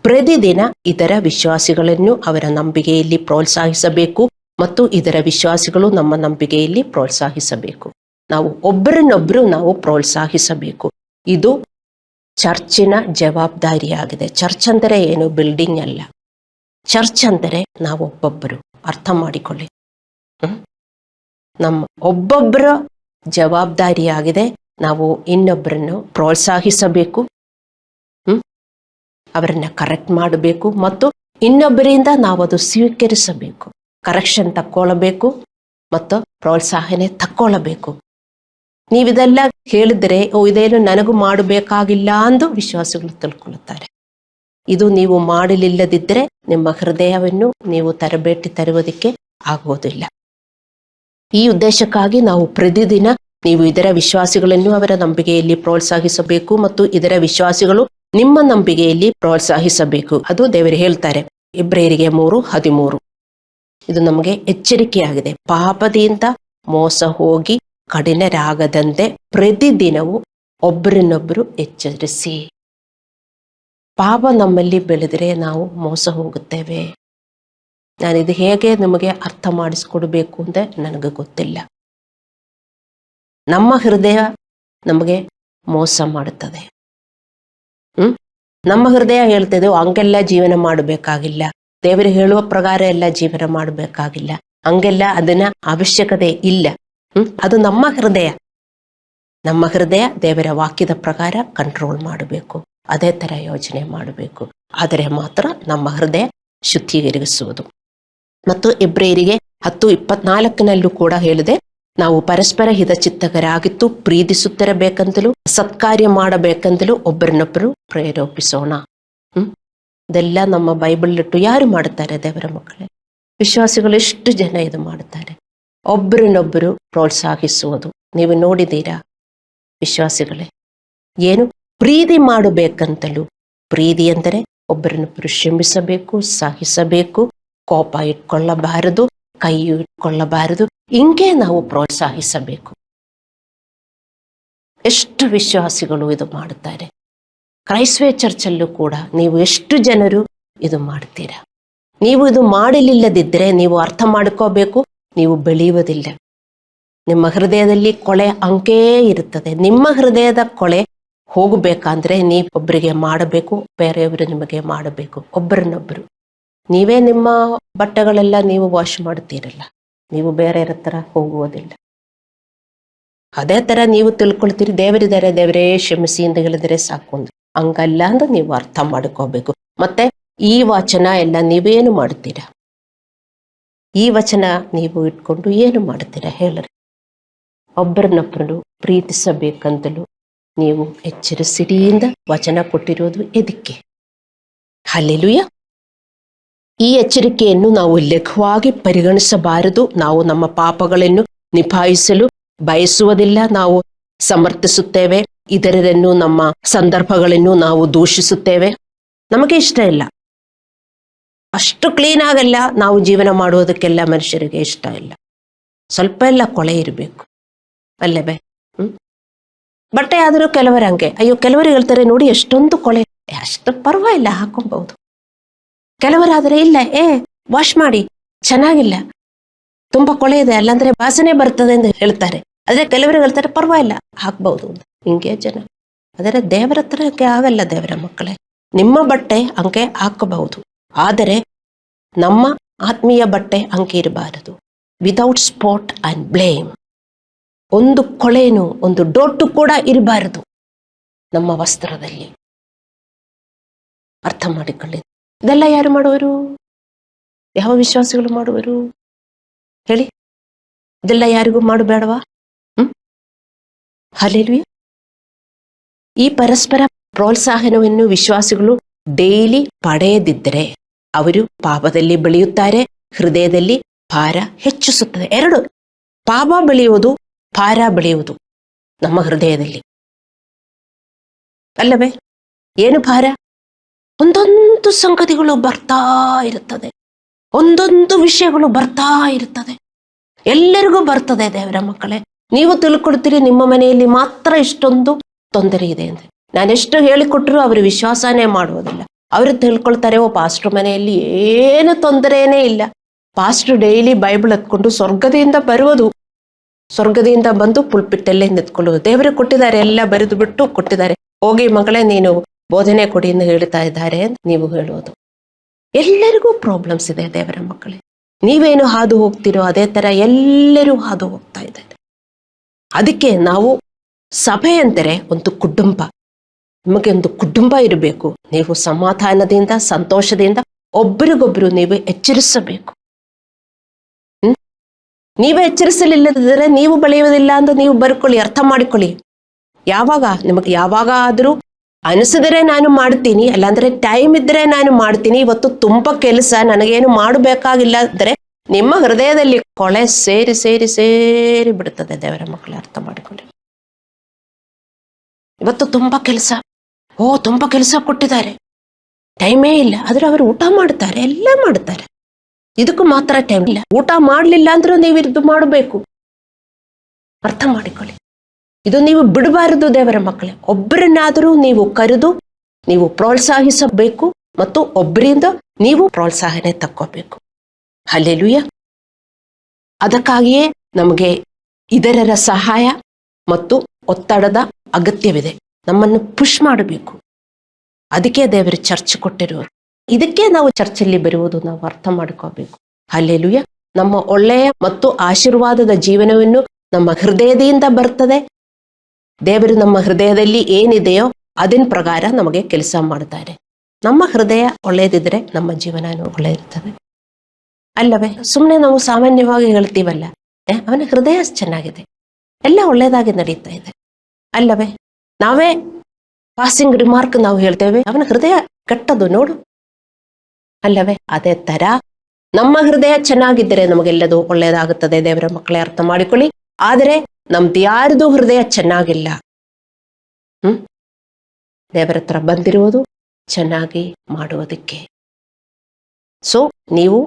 ಪ್ರತಿದಿನ ಇದರ ವಿಶ್ವಾಸಿಗಳನ್ನು ಅವರ ನಂಬಿಕೆಯಲ್ಲಿ ಪ್ರೋತ್ಸಾಹಿಸಬೇಕು ಮತ್ತು ಇದರ ವಿಶ್ವಾಸಿಗಳು ನಮ್ಮ ನಂಬಿಕೆಯಲ್ಲಿ ಪ್ರೋತ್ಸಾಹಿಸಬೇಕು. ನಾವು ಒಬ್ಬರನ್ನೊಬ್ಬರು ನಾವು ಪ್ರೋತ್ಸಾಹಿಸಬೇಕು. ಇದು ಚರ್ಚಿನ ಜವಾಬ್ದಾರಿಯಾಗಿದೆ. ಚರ್ಚ್ ಅಂದರೆ ಏನು? ಬಿಲ್ಡಿಂಗ್ ಅಲ್ಲ. ಚರ್ಚ್ ಅಂದರೆ ನಾವು ಒಬ್ಬೊಬ್ಬರು. ಅರ್ಥ ಮಾಡಿಕೊಳ್ಳಿ. ನಮ್ಮ ಒಬ್ಬೊಬ್ಬರ ಜವಾಬ್ದಾರಿಯಾಗಿದೆ. ನಾವು ಇನ್ನೊಬ್ಬರನ್ನು ಪ್ರೋತ್ಸಾಹಿಸಬೇಕು, ಅವರನ್ನ ಕರೆಕ್ಟ್ ಮಾಡಬೇಕು ಮತ್ತು ಇನ್ನೊಬ್ಬರಿಂದ ನಾವು ಅದು ಸ್ವೀಕರಿಸಬೇಕು. ಕರೆಕ್ಷನ್ ತಕ್ಕೊಳ್ಳಬೇಕು ಮತ್ತು ಪ್ರೋತ್ಸಾಹನೆ ತಕ್ಕೊಳ್ಳಬೇಕು. ನೀವಿದೆಲ್ಲ ಹೇಳಿದರೆ ಇದೇನು ನನಗೂ ಮಾಡಬೇಕಾಗಿಲ್ಲ ಎಂದು ವಿಶ್ವಾಸಿಗಳು ತಿಳ್ಕೊಳ್ಳುತ್ತಾರೆ. ಇದು ನೀವು ಮಾಡಲಿಲ್ಲದಿದ್ದರೆ ನಿಮ್ಮ ಹೃದಯವನ್ನು ನೀವು ತರಬೇತಿ ತರುವುದಕ್ಕೆ ಆಗುವುದಿಲ್ಲ. ಈ ಉದ್ದೇಶಕ್ಕಾಗಿ ನಾವು ಪ್ರತಿದಿನ ನೀವು ಇದರ ವಿಶ್ವಾಸಿಗಳನ್ನು ಅವರ ನಂಬಿಕೆಯಲ್ಲಿ ಪ್ರೋತ್ಸಾಹಿಸಬೇಕು ಮತ್ತು ಇದರ ವಿಶ್ವಾಸಿಗಳು ನಿಮ್ಮ ನಂಬಿಕೆಯಲ್ಲಿ ಪ್ರೋತ್ಸಾಹಿಸಬೇಕು. ಅದು ದೇವರು ಹೇಳ್ತಾರೆ ಇಬ್ರಿಯರಿಗೆ 3:13. ಇದು ನಮಗೆ ಎಚ್ಚರಿಕೆಯಾಗಿದೆ. ಪಾಪದಿಂದ ಮೋಸ ಹೋಗಿ ಕಠಿಣರಾಗದಂತೆ ಪ್ರತಿದಿನವೂ ಒಬ್ಬರನ್ನೊಬ್ಬರು ಎಚ್ಚರಿಸಿ. ಪಾಪ ನಮ್ಮಲ್ಲಿ ಬೆಳೆದರೆ ನಾವು ಮೋಸ ಹೋಗುತ್ತೇವೆ. ನಾನಿದು ಹೇಗೆ ನಿಮಗೆ ಅರ್ಥ ಮಾಡಿಸ್ಕೊಡ್ಬೇಕು ಅಂತ ನನಗೆ ಗೊತ್ತಿಲ್ಲ. ನಮ್ಮ ಹೃದಯ ನಮಗೆ ಮೋಸ ಮಾಡುತ್ತದೆ. ನಮ್ಮ ಹೃದಯ ಹೇಳ್ತದೆ ಹಂಗೆಲ್ಲ ಜೀವನ ಮಾಡಬೇಕಾಗಿಲ್ಲ, ದೇವರು ಹೇಳುವ ಪ್ರಕಾರ ಎಲ್ಲ ಜೀವನ ಮಾಡಬೇಕಾಗಿಲ್ಲ, ಹಂಗೆಲ್ಲ ಅದನ್ನ ಅವಶ್ಯಕತೆ ಇಲ್ಲ. ಅದು ನಮ್ಮ ಹೃದಯ ದೇವರ ವಾಕ್ಯದ ಪ್ರಕಾರ ಕಂಟ್ರೋಲ್ ಮಾಡಬೇಕು. ಅದೇ ತರ ಯೋಚನೆ ಮಾಡಬೇಕು. ಆದರೆ ಮಾತ್ರ ನಮ್ಮ ಹೃದಯ ಶುದ್ಧೀಕರಿಸುವುದು. ಮತ್ತು ಇಬ್ರಿಯರಿಗೆ 10:24 ಕೂಡ ಹೇಳಿದೆ, ನಾವು ಪರಸ್ಪರ ಹಿತಚಿತ್ತಕರಾಗಿತ್ತು ಪ್ರೀತಿಸುತ್ತಿರಬೇಕಂತಲೂ ಸತ್ಕಾರ್ಯ ಮಾಡಬೇಕಂತಲೂ ಒಬ್ಬರನ್ನೊಬ್ಬರು ಪ್ರೇರೇಪಿಸೋಣ. ಇದೆಲ್ಲ ನಮ್ಮ ಬೈಬಲ್ ಇಟ್ಟು ಯಾರು ಮಾಡುತ್ತಾರೆ ದೇವರ ಮಕ್ಕಳೇ? ವಿಶ್ವಾಸಿಗಳು ಎಷ್ಟು ಜನ ಇದು ಮಾಡ್ತಾರೆ, ಒಬ್ಬರನ್ನೊಬ್ಬರು ಪ್ರೋತ್ಸಾಹಿಸುವುದು. ನೀವು ನೋಡಿದ್ದೀರಾ ವಿಶ್ವಾಸಿಗಳೇ, ಏನು ಪ್ರೀತಿ ಮಾಡಬೇಕಂತಲೂ, ಪ್ರೀತಿ ಅಂದರೆ ಒಬ್ಬರನ್ನೊಬ್ಬರು ಕ್ಷಮಿಸಬೇಕು, ಸಹಿಸಬೇಕು, ಕೋಪ ಇಟ್ಕೊಳ್ಳಬಾರದು, ಕೈ ಇಟ್ಕೊಳ್ಳಬಾರದು, ಹಿಂಗೆ ನಾವು ಪ್ರೋತ್ಸಾಹಿಸಬೇಕು. ಎಷ್ಟು ವಿಶ್ವಾಸಿಗಳು ಇದು ಮಾಡುತ್ತಾರೆ. ಕ್ರೈಸ್ವೇ ಚರ್ಚಲ್ಲೂ ಕೂಡ ನೀವು ಎಷ್ಟು ಜನರು ಇದು ಮಾಡ್ತೀರಾ. ನೀವು ಇದು ಮಾಡಲಿಲ್ಲದಿದ್ದರೆ ನೀವು ಅರ್ಥ ಮಾಡ್ಕೋಬೇಕು, ನೀವು ಬೆಳೆಯುವುದಿಲ್ಲ. ನಿಮ್ಮ ಹೃದಯದಲ್ಲಿ ಕೊಳೆ ಅಂಕೇ ಇರುತ್ತದೆ. ನಿಮ್ಮ ಹೃದಯದ ಕೊಳೆ ಹೋಗಬೇಕಂದ್ರೆ ನೀವು ಒಬ್ಬರಿಗೆ ಮಾಡಬೇಕು, ಬೇರೆಯವರು ನಿಮಗೆ ಮಾಡಬೇಕು, ಒಬ್ಬರನ್ನೊಬ್ಬರು. ನೀವೇ ನಿಮ್ಮ ಬಟ್ಟೆಗಳೆಲ್ಲ ನೀವು ವಾಶ್ ಮಾಡ್ತೀರಲ್ಲ, ನೀವು ಬೇರೆಯವ್ರ ಹತ್ರ ಹೋಗುವುದಿಲ್ಲ. ಅದೇ ಥರ ನೀವು ತಿಳ್ಕೊಳ್ತೀರಿ, ದೇವರಿದ್ದಾರೆ, ದೇವರೇ ಕ್ಷಮಿಸಿ ಅಂತ ಹೇಳಿದರೆ ಸಾಕು. ಹಂಗಲ್ಲ ಅಂತ ನೀವು ಅರ್ಥ ಮಾಡ್ಕೋಬೇಕು. ಮತ್ತೆ ಈ ವಚನ ಎಲ್ಲ ನೀವೇನು ಮಾಡ್ತೀರಾ? ಈ ವಚನ ನೀವು ಇಟ್ಕೊಂಡು ಏನು ಮಾಡ್ತೀರಾ ಹೇಳ್ರಿ? ಒಬ್ಬರನ್ನೊಬ್ಬರು ಪ್ರೀತಿಸಬೇಕಂತಲೂ ನೀವು ಎಚ್ಚರಿಸಿರಿಯಿಂದ ವಚನ ಕೊಟ್ಟಿರೋದು ಎದಕ್ಕೆ? ಹಲ್ಲೆಲೂಯ. ಈ ಎಚ್ಚರಿಕೆಯನ್ನು ನಾವು ಲಘುವಾಗಿ ಪರಿಗಣಿಸಬಾರದು. ನಾವು ನಮ್ಮ ಪಾಪಗಳನ್ನು ನಿಭಾಯಿಸಲು ಬಯಸುವುದಿಲ್ಲ. ನಾವು ಸಮರ್ಥಿಸುತ್ತೇವೆ, ಇತರರನ್ನು ನಮ್ಮ ಸಂದರ್ಭಗಳನ್ನು ನಾವು ದೂಷಿಸುತ್ತೇವೆ. ನಮಗೆ ಇಷ್ಟ ಇಲ್ಲ, ಅಷ್ಟು ಕ್ಲೀನ್ ಆಗಲ್ಲ ನಾವು ಜೀವನ ಮಾಡುವುದಕ್ಕೆಲ್ಲ ಮನುಷ್ಯರಿಗೆ ಇಷ್ಟ ಇಲ್ಲ. ಸ್ವಲ್ಪ ಎಲ್ಲ ಕೊಳೆ ಇರಬೇಕು ಅಲ್ಲವೇ? ಬಟ್ಟೆ ಆದರೂ ಕೆಲವರು ಹಂಗೆ, ಅಯ್ಯೋ ಕೆಲವರು ಹೇಳ್ತಾರೆ ನೋಡಿ ಎಷ್ಟೊಂದು ಕೊಳೆ, ಅಷ್ಟು ಪರವಾಗಿಲ್ಲ ಹಾಕೊಬಹುದು. ಕೆಲವರಾದರೆ ಇಲ್ಲ, ವಾಶ್ ಮಾಡಿ ಚೆನ್ನಾಗಿಲ್ಲ, ತುಂಬಾ ಕೊಳೆ ಇದೆ, ಅಲ್ಲಾಂದ್ರೆ ವಾಸನೆ ಬರ್ತದೆ ಎಂದು ಹೇಳ್ತಾರೆ. ಆದ್ರೆ ಕೆಲವರು ಹೇಳ್ತಾರೆ ಪರವಾಗಿಲ್ಲ ಹಾಕ್ಬಹುದು. ಹಿಂಗೆ ಜನ. ಆದರೆ ದೇವರ ಹತ್ರಕ್ಕೆ ಆಗಲ್ಲ. ದೇವರ ಮಕ್ಕಳೇ, ನಿಮ್ಮ ಬಟ್ಟೆ ಅಂಕೆ ಹಾಕಬಹುದು, ಆದರೆ ನಮ್ಮ ಆತ್ಮೀಯ ಬಟ್ಟೆ ಅಂಕೆ ಇರಬಾರದು. Without spot and blame. ಒಂದು ಕೊಳೆನು, ಒಂದು ಡೊಟ್ಟು ಕೂಡ ಇರಬಾರದು ನಮ್ಮ ವಸ್ತ್ರದಲ್ಲಿ. ಅರ್ಥ ಮಾಡಿಕೊಳ್ಳಿ. ಇದೆಲ್ಲ ಯಾರು ಮಾಡುವರು? ಯಾವ ವಿಶ್ವಾಸಿಗಳು ಮಾಡುವರು ಹೇಳಿ? ಇದೆಲ್ಲ ಯಾರಿಗೂ ಮಾಡಬೇಡವಾ? ಹಲ್ಲೆಲೂಯ. ಈ ಪರಸ್ಪರ ಪ್ರೋತ್ಸಾಹನವನ್ನು ವಿಶ್ವಾಸಿಗಳು ಡೈಲಿ ಪಡೆಯದಿದ್ದರೆ ಅವರು ಪಾಪದಲ್ಲಿ ಬೆಳೆಯುತ್ತಾರೆ, ಹೃದಯದಲ್ಲಿ ಭಾರ ಹೆಚ್ಚಿಸುತ್ತದೆ. ಎರಡು, ಪಾಪ ಬೆಳೆಯುವುದು, ಭಾರ ಬೆಳೆಯುವುದು ನಮ್ಮ ಹೃದಯದಲ್ಲಿ ಅಲ್ಲವೇ? ಏನು ಭಾರ? ಒಂದೊಂದು ಸಂಗತಿಗಳು ಬರ್ತಾ ಇರುತ್ತದೆ, ಒಂದೊಂದು ವಿಷಯಗಳು ಬರ್ತಾ ಇರುತ್ತದೆ. ಎಲ್ಲರಿಗೂ ಬರ್ತದೆ ದೇವರ ಮಕ್ಕಳೇ. ನೀವು ತಿಳ್ಕೊಳ್ತೀರಿ ನಿಮ್ಮ ಮನೆಯಲ್ಲಿ ಮಾತ್ರ ಇಷ್ಟೊಂದು ತೊಂದರೆ ಇದೆ ಅಂದ್ರೆ. ನಾನೆಷ್ಟು ಹೇಳಿಕೊಟ್ರು ಅವರು ವಿಶ್ವಾಸನೇ ಮಾಡುವುದಿಲ್ಲ. ಅವರು ತಿಳ್ಕೊಳ್ತಾರೆ, ಓ ಪಾಸ್ಟ್ರು ಮನೆಯಲ್ಲಿ ಏನು ತೊಂದರೆನೇ ಇಲ್ಲ, ಪಾಸ್ಟ್ರು ಡೈಲಿ ಬೈಬಲ್ ಎತ್ಕೊಂಡು ಸ್ವರ್ಗದಿಂದ ಬರುವುದು, ಸ್ವರ್ಗದಿಂದ ಬಂದು ಪುಲ್ಪಿಟ್ಟಲ್ಲೇ ನಿಂತ್ಕೊಳ್ಳುವುದು. ದೇವರು ಕೊಟ್ಟಿದ್ದಾರೆ, ಎಲ್ಲ ಬರೆದು ಬಿಟ್ಟು ಕೊಟ್ಟಿದ್ದಾರೆ, ಹೋಗಿ ಮಗಳೇ ನೀನು ಬೋಧನೆ ಕೊಡಿ ಎಂದು ಹೇಳ್ತಾ ಇದ್ದಾರೆ ಅಂತ ನೀವು ಹೇಳುವುದು. ಎಲ್ಲರಿಗೂ ಪ್ರಾಬ್ಲಮ್ಸ್ ಇದೆ ದೇವರ ಮಕ್ಕಳೇ. ನೀವೇನು ಹಾದು ಹೋಗ್ತಿರೋ ಅದೇ ತರ ಎಲ್ಲರೂ ಹಾದು ಹೋಗ್ತಾ ಇದ್ದಾರೆ. ಅದಕ್ಕೆ ನಾವು ಸಭೆ ಅಂದರೆ ಒಂದು ಕುಟುಂಬ. ನಿಮಗೆ ಒಂದು ಕುಟುಂಬ ಇರಬೇಕು. ನೀವು ಸಮಾಧಾನದಿಂದ, ಸಂತೋಷದಿಂದ ಒಬ್ಬರಿಗೊಬ್ಬರು ನೀವು ಎಚ್ಚರಿಸಬೇಕು. ನೀವೇ ಎಚ್ಚರಿಸಲಿಲ್ಲದಿದ್ದರೆ ನೀವು ಬೆಳೆಯುವುದಿಲ್ಲ ಅಂತ ನೀವು ಬರ್ಕೊಳ್ಳಿ, ಅರ್ಥ ಮಾಡಿಕೊಳ್ಳಿ. ನಿಮಗೆ ಯಾವಾಗ ಆದರೂ ಅನಿಸಿದರೆ ನಾನು ಮಾಡ್ತೀನಿ, ಅಲ್ಲಾಂದ್ರೆ ಟೈಮ್ ಇದ್ರೆ ನಾನು ಮಾಡ್ತೀನಿ, ಇವತ್ತು ತುಂಬಾ ಕೆಲಸ, ನನಗೇನು ಮಾಡಬೇಕಾಗಿಲ್ಲ ಅಂದರೆ ನಿಮ್ಮ ಹೃದಯದಲ್ಲಿ ಕೊಳೆ ಸೇರಿ ಸೇರಿ ಸೇರಿ ಬಿಡುತ್ತದೆ. ದೇವರ ಮಕ್ಕಳು ಅರ್ಥ ಮಾಡಿಕೊಳ್ಳಿ. ಇವತ್ತು ತುಂಬಾ ಕೆಲಸ, ತುಂಬಾ ಕೆಲಸ ಕೊಟ್ಟಿದ್ದಾರೆ, ಟೈಮೇ ಇಲ್ಲ, ಆದ್ರೆ ಅವರು ಊಟ ಮಾಡ್ತಾರೆ, ಎಲ್ಲ ಮಾಡ್ತಾರೆ, ಇದಕ್ಕೂ ಮಾತ್ರ ಟೈಮ್ ಇಲ್ಲ. ಊಟ ಮಾಡಲಿಲ್ಲ ಅಂದ್ರೂ ನೀವು ಇದು ಮಾಡಬೇಕು. ಅರ್ಥ ಮಾಡಿಕೊಳ್ಳಿ. ಇದು ನೀವು ಬಿಡಬಾರದು ದೇವರ ಮಕ್ಕಳೇ. ಒಬ್ಬರನ್ನಾದರೂ ನೀವು ಕರೆದು ನೀವು ಪ್ರೋತ್ಸಾಹಿಸಬೇಕು ಮತ್ತು ಒಬ್ಬರಿಂದ ನೀವು ಪ್ರೋತ್ಸಾಹನೆ ತಕ್ಕೋಬೇಕು. ಹಲ್ಲೆಲೂಯ. ಅದಕ್ಕಾಗಿಯೇ ನಮಗೆ ಇದರ ಸಹಾಯ ಮತ್ತು ಒತ್ತಡದ ಅಗತ್ಯವಿದೆ. ನಮ್ಮನ್ನು ಪುಷ್ ಮಾಡಬೇಕು. ಅದಕ್ಕೆ ದೇವರು ಚರ್ಚ್ ಕೊಟ್ಟಿರುವುದು. ಇದಕ್ಕೆ ನಾವು ಚರ್ಚಲ್ಲಿ ಬರುವುದು ನಾವು ಅರ್ಥ ಮಾಡ್ಕೋಬೇಕು. ಹಲ್ಲೆಲೂಯ. ನಮ್ಮ ಒಳ್ಳೆಯ ಮತ್ತು ಆಶೀರ್ವಾದದ ಜೀವನವನ್ನು ನಮ್ಮ ಹೃದಯದಿಂದ ಬರ್ತದೆ. ದೇವರು ನಮ್ಮ ಹೃದಯದಲ್ಲಿ ಏನಿದೆಯೋ ಅದನ್ನ ಪ್ರಕಾರ ನಮಗೆ ಕೆಲಸ ಮಾಡ್ತಾರೆ. ನಮ್ಮ ಹೃದಯ ಒಳ್ಳೆಯದಿದ್ರೆ ನಮ್ಮ ಜೀವನ ಒಳ್ಳೆಯಿರ್ತದೆ ಅಲ್ಲವೇ? ಸುಮ್ಮನೆ ನಾವು ಸಾಮಾನ್ಯವಾಗಿ ಹೇಳ್ತೀವಲ್ಲ, ಅವನ ಹೃದಯ ಚೆನ್ನಾಗಿದೆ, ಎಲ್ಲ ಒಳ್ಳೆಯದಾಗಿ ನಡೀತಾ ಇದೆ ಅಲ್ಲವೇ? ನಾವೇ ಪಾಸಿಂಗ್ ರಿಮಾರ್ಕ್ ನಾವು ಹೇಳ್ತೇವೆ, ಅವನ ಹೃದಯ ಕೆಟ್ಟದು ನೋಡು ಅಲ್ಲವೇ? ಅದೇ ತರ ನಮ್ಮ ಹೃದಯ ಚೆನ್ನಾಗಿದ್ದರೆ ನಮಗೆಲ್ಲದೂ ಒಳ್ಳೆಯದಾಗುತ್ತದೆ. ದೇವರ ಮಕ್ಕಳೇ, ಅರ್ಥ ಮಾಡಿಕೊಳ್ಳಿ. ಆದರೆ ನಮ್ದು ಯಾರ್ದು ಹೃದಯ ಚೆನ್ನಾಗಿಲ್ಲ. ದೇವರ ಹತ್ರ ಬಂದಿರುವುದು ಚೆನ್ನಾಗಿ ಮಾಡುವುದಕ್ಕೆ. ಸೊ ನೀವು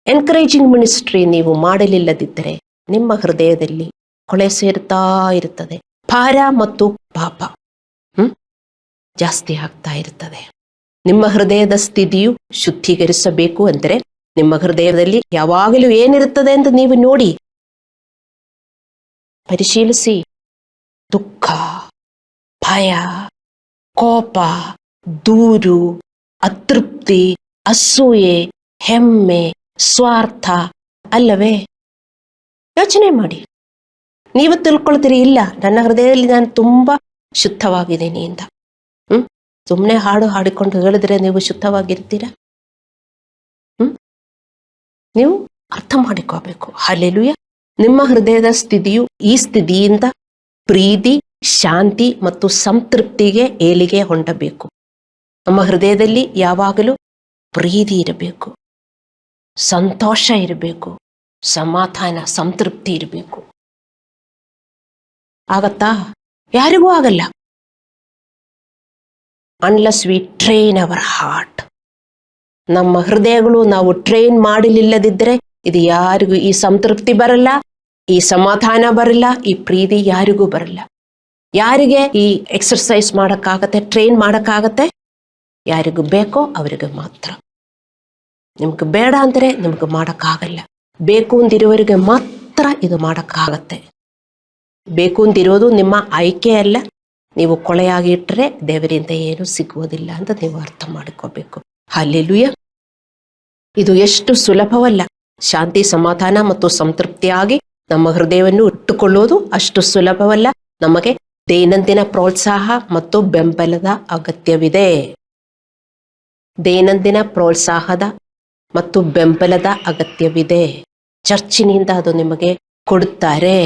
ಎನ್ಕರೇಜಿಂಗ್ ಮಿನಿಸ್ಟ್ರಿ ನೀವು ಮಾಡಲಿಲ್ಲದಿದ್ದರೆ ನಿಮ್ಮ ಹೃದಯದಲ್ಲಿ ಕೊಳೆ ಸೇರ್ತಾ ಇರುತ್ತದೆ. ಭಾರ ಮತ್ತು ಪಾಪ ಜಾಸ್ತಿ ಆಗ್ತಾ ಇರ್ತದೆ. ನಿಮ್ಮ ಹೃದಯದ ಸ್ಥಿತಿಯು ಶುದ್ಧೀಕರಿಸಬೇಕು ಅಂದರೆ ನಿಮ್ಮ ಹೃದಯದಲ್ಲಿ ಯಾವಾಗಲೂ ಏನಿರುತ್ತದೆ ಎಂದು ನೀವು ನೋಡಿ, ಪರಿಶೀಲಿಸಿ. ದುಃಖ, ಭಯ, ಕೋಪ, ದೂರು, ಅತೃಪ್ತಿ, ಅಸೂಯೆ, ಹೆಮ್ಮೆ, ಸ್ವಾರ್ಥ ಅಲ್ಲವೇ? ಯೋಚನೆ ಮಾಡಿ. ನೀವು ತಿಳ್ಕೊಳ್ತೀರಿ, ಇಲ್ಲ ನನ್ನ ಹೃದಯದಲ್ಲಿ ನಾನು ತುಂಬಾ ಶುದ್ಧವಾಗಿದ್ದೇನೆ ಅಂತ. ಸುಮ್ಮನೆ ಹಾಡು ಹಾಡಿಕೊಂಡು ಹೇಳಿದ್ರೆ ನೀವು ಶುದ್ಧವಾಗಿರ್ತೀರಾ? ನೀವು ಅರ್ಥ ಮಾಡಿಕೋಬೇಕು. ಹಲ್ಲೆಲೂಯಾ. ನಿಮ್ಮ ಹೃದಯದ ಸ್ಥಿತಿಯು ಈ ಸ್ಥಿತಿಯಿಂದ ಪ್ರೀತಿ, ಶಾಂತಿ ಮತ್ತು ಸಂತೃಪ್ತಿಗೆ ಏಳಿಗೆ ಹೊಂದಬೇಕು. ನಮ್ಮ ಹೃದಯದಲ್ಲಿ ಯಾವಾಗಲೂ ಪ್ರೀತಿ ಇರಬೇಕು, ಸಂತೋಷ ಇರಬೇಕು, ಸಮಾಧಾನ, ಸಂತೃಪ್ತಿ ಇರಬೇಕು. ಆಗತ್ತಾ? ಯಾರಿಗೂ ಆಗಲ್ಲ. Unless we train hour heart. ನಮ್ಮ ಹೃದಯಗಳು ನಾವು ಟ್ರೈನ್ ಮಾಡಲಿಲ್ಲದಿದ್ದರೆ ಇದು ಯಾರಿಗೂ ಈ ಸಂತೃಪ್ತಿ ಬರಲ್ಲ, ಈ ಸಮಾಧಾನ ಬರಲ್ಲ, ಈ ಪ್ರೀತಿ ಯಾರಿಗೂ ಬರಲ್ಲ. ಯಾರಿಗೆ ಈ ಎಕ್ಸರ್ಸೈಸ್ ಮಾಡಕ್ಕಾಗತ್ತೆ, ಟ್ರೈನ್ ಮಾಡಕ್ಕಾಗತ್ತೆ? ಯಾರಿಗೂ ಬೇಕೋ ಅವರಿಗೆ ಮಾತ್ರ. ನಿಮ್ಗೆ ಬೇಡ ಅಂದರೆ ನಿಮ್ಗೆ ಮಾಡಕ್ಕಾಗಲ್ಲ. ಬೇಕು ಅಂದಿರೋರಿಗೆ ಮಾತ್ರ ಇದು ಮಾಡಕ್ಕಾಗತ್ತೆ. ಬೇಕು ಅಂದಿರೋದು ನಿಮ್ಮ ಆಯ್ಕೆ ಅಲ್ಲ. ನೀವು ಕೊಳೆಯಾಗಿ ಇಟ್ಟರೆ ದೇವರಿಂದ ಏನು ಸಿಗುವುದಿಲ್ಲ ಅಂತ ನೀವು ಅರ್ಥ ಮಾಡಿಕೋಬೇಕು. ಹಲ್ಲೆಲೂಯಾ. ಇದು ಎಷ್ಟು ಸುಲಭವಲ್ಲ. ಶಾಂತಿ, ಸಮಾಧಾನ ಮತ್ತು ಸಂತೃಪ್ತಿಯಾಗಿ ನಮ್ಮ ಹೃದಯವನ್ನು ಇಟ್ಟುಕೊಳ್ಳುವುದು ಅಷ್ಟು ಸುಲಭವಲ್ಲ. ನಮಗೆ ದೈನಂದಿನ ಪ್ರೋತ್ಸಾಹ ಮತ್ತು ಬೆಂಬಲದ ಅಗತ್ಯವಿದೆ. ದೈನಂದಿನ ಪ್ರೋತ್ಸಾಹದ ಮತ್ತು ಬೆಂಬಲದ ಅಗತ್ಯವಿದೆ. ಚರ್ಚಿನಿಂದ ಅದು ನಿಮಗೆ ಕೊಡುತ್ತಾರೆ,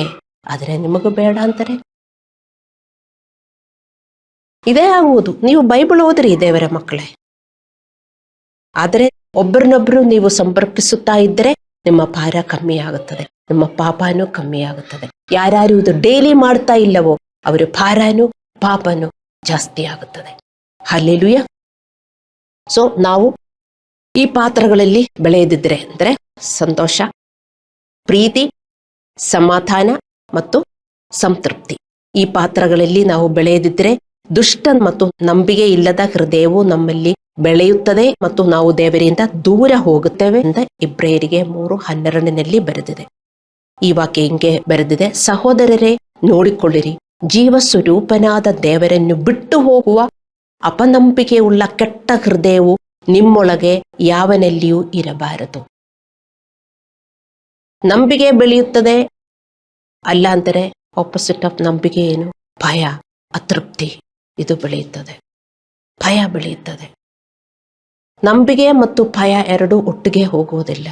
ಆದರೆ ನಿಮಗೆ ಬೇಡ ಅಂತಾರೆ. ಇದೇ ಆಗುವುದು. ನೀವು ಬೈಬಲ್ ಓದ್ರಿ ದೇವರ ಮಕ್ಕಳೇ. ಆದರೆ ಒಬ್ಬರನ್ನೊಬ್ಬರು ನೀವು ಸಂಪರ್ಕಿಸುತ್ತಾ ಇದ್ದರೆ ನಿಮ್ಮ ಭಾರ ಕಮ್ಮಿ ಆಗುತ್ತದೆ, ನಿಮ್ಮ ಪಾಪನೂ ಕಮ್ಮಿ ಆಗುತ್ತದೆ. ಯಾರ್ಯಾರು ಇದು ಡೈಲಿ ಮಾಡ್ತಾ ಇಲ್ಲವೋ ಅವರ ಭಾರನೂ ಪಾಪನೂ ಜಾಸ್ತಿ ಆಗುತ್ತದೆ. ಹಲ್ಲೆಲೂಯಾ. ಸೊ ನಾವು ಈ ಪಾತ್ರಗಳಲ್ಲಿ ಬೆಳೆಯದಿದ್ರೆ ಅಂದರೆ ಸಂತೋಷ, ಪ್ರೀತಿ, ಸಮಾಧಾನ ಮತ್ತು ಸಂತೃಪ್ತಿ, ಈ ಪಾತ್ರಗಳಲ್ಲಿ ನಾವು ಬೆಳೆಯದಿದ್ರೆ ದುಷ್ಟ ಮತ್ತು ನಂಬಿಕೆ ಇಲ್ಲದ ಹೃದಯವು ನಮ್ಮಲ್ಲಿ ಬೆಳೆಯುತ್ತದೆ ಮತ್ತು ನಾವು ದೇವರಿಂದ ದೂರ ಹೋಗುತ್ತೇವೆ ಅಂತ ಇಬ್ರಿಯರಿಗೆ 3:12 ಬರೆದಿದೆ. ಈ ವಾಕ್ಯ ಹಿಂಗೆ ಬರೆದಿದೆ: ಸಹೋದರರೇ, ನೋಡಿಕೊಳ್ಳಿರಿ, ಜೀವ ಸ್ವರೂಪನಾದ ದೇವರನ್ನು ಬಿಟ್ಟು ಹೋಗುವ ಅಪನಂಬಿಕೆಯುಳ್ಳ ಕೆಟ್ಟ ಹೃದಯವು ನಿಮ್ಮೊಳಗೆ ಯಾವನಲ್ಲಿಯೂ ಇರಬಾರದು. ನಂಬಿಕೆ ಬೆಳೆಯುತ್ತದೆ ಅಲ್ಲ ಅಂದರೆ ಆಪೋಸಿಟ್ ಆಫ್ ನಂಬಿಕೆ ಏನು? ಭಯ, ಅತೃಪ್ತಿ, ಇದು ಬೆಳೆಯುತ್ತದೆ. ಭಯ ಬೆಳೆಯುತ್ತದೆ. ನಂಬಿಕೆ ಮತ್ತು ಭಯ ಎರಡೂ ಒಟ್ಟಿಗೆ ಹೋಗುವುದಿಲ್ಲ.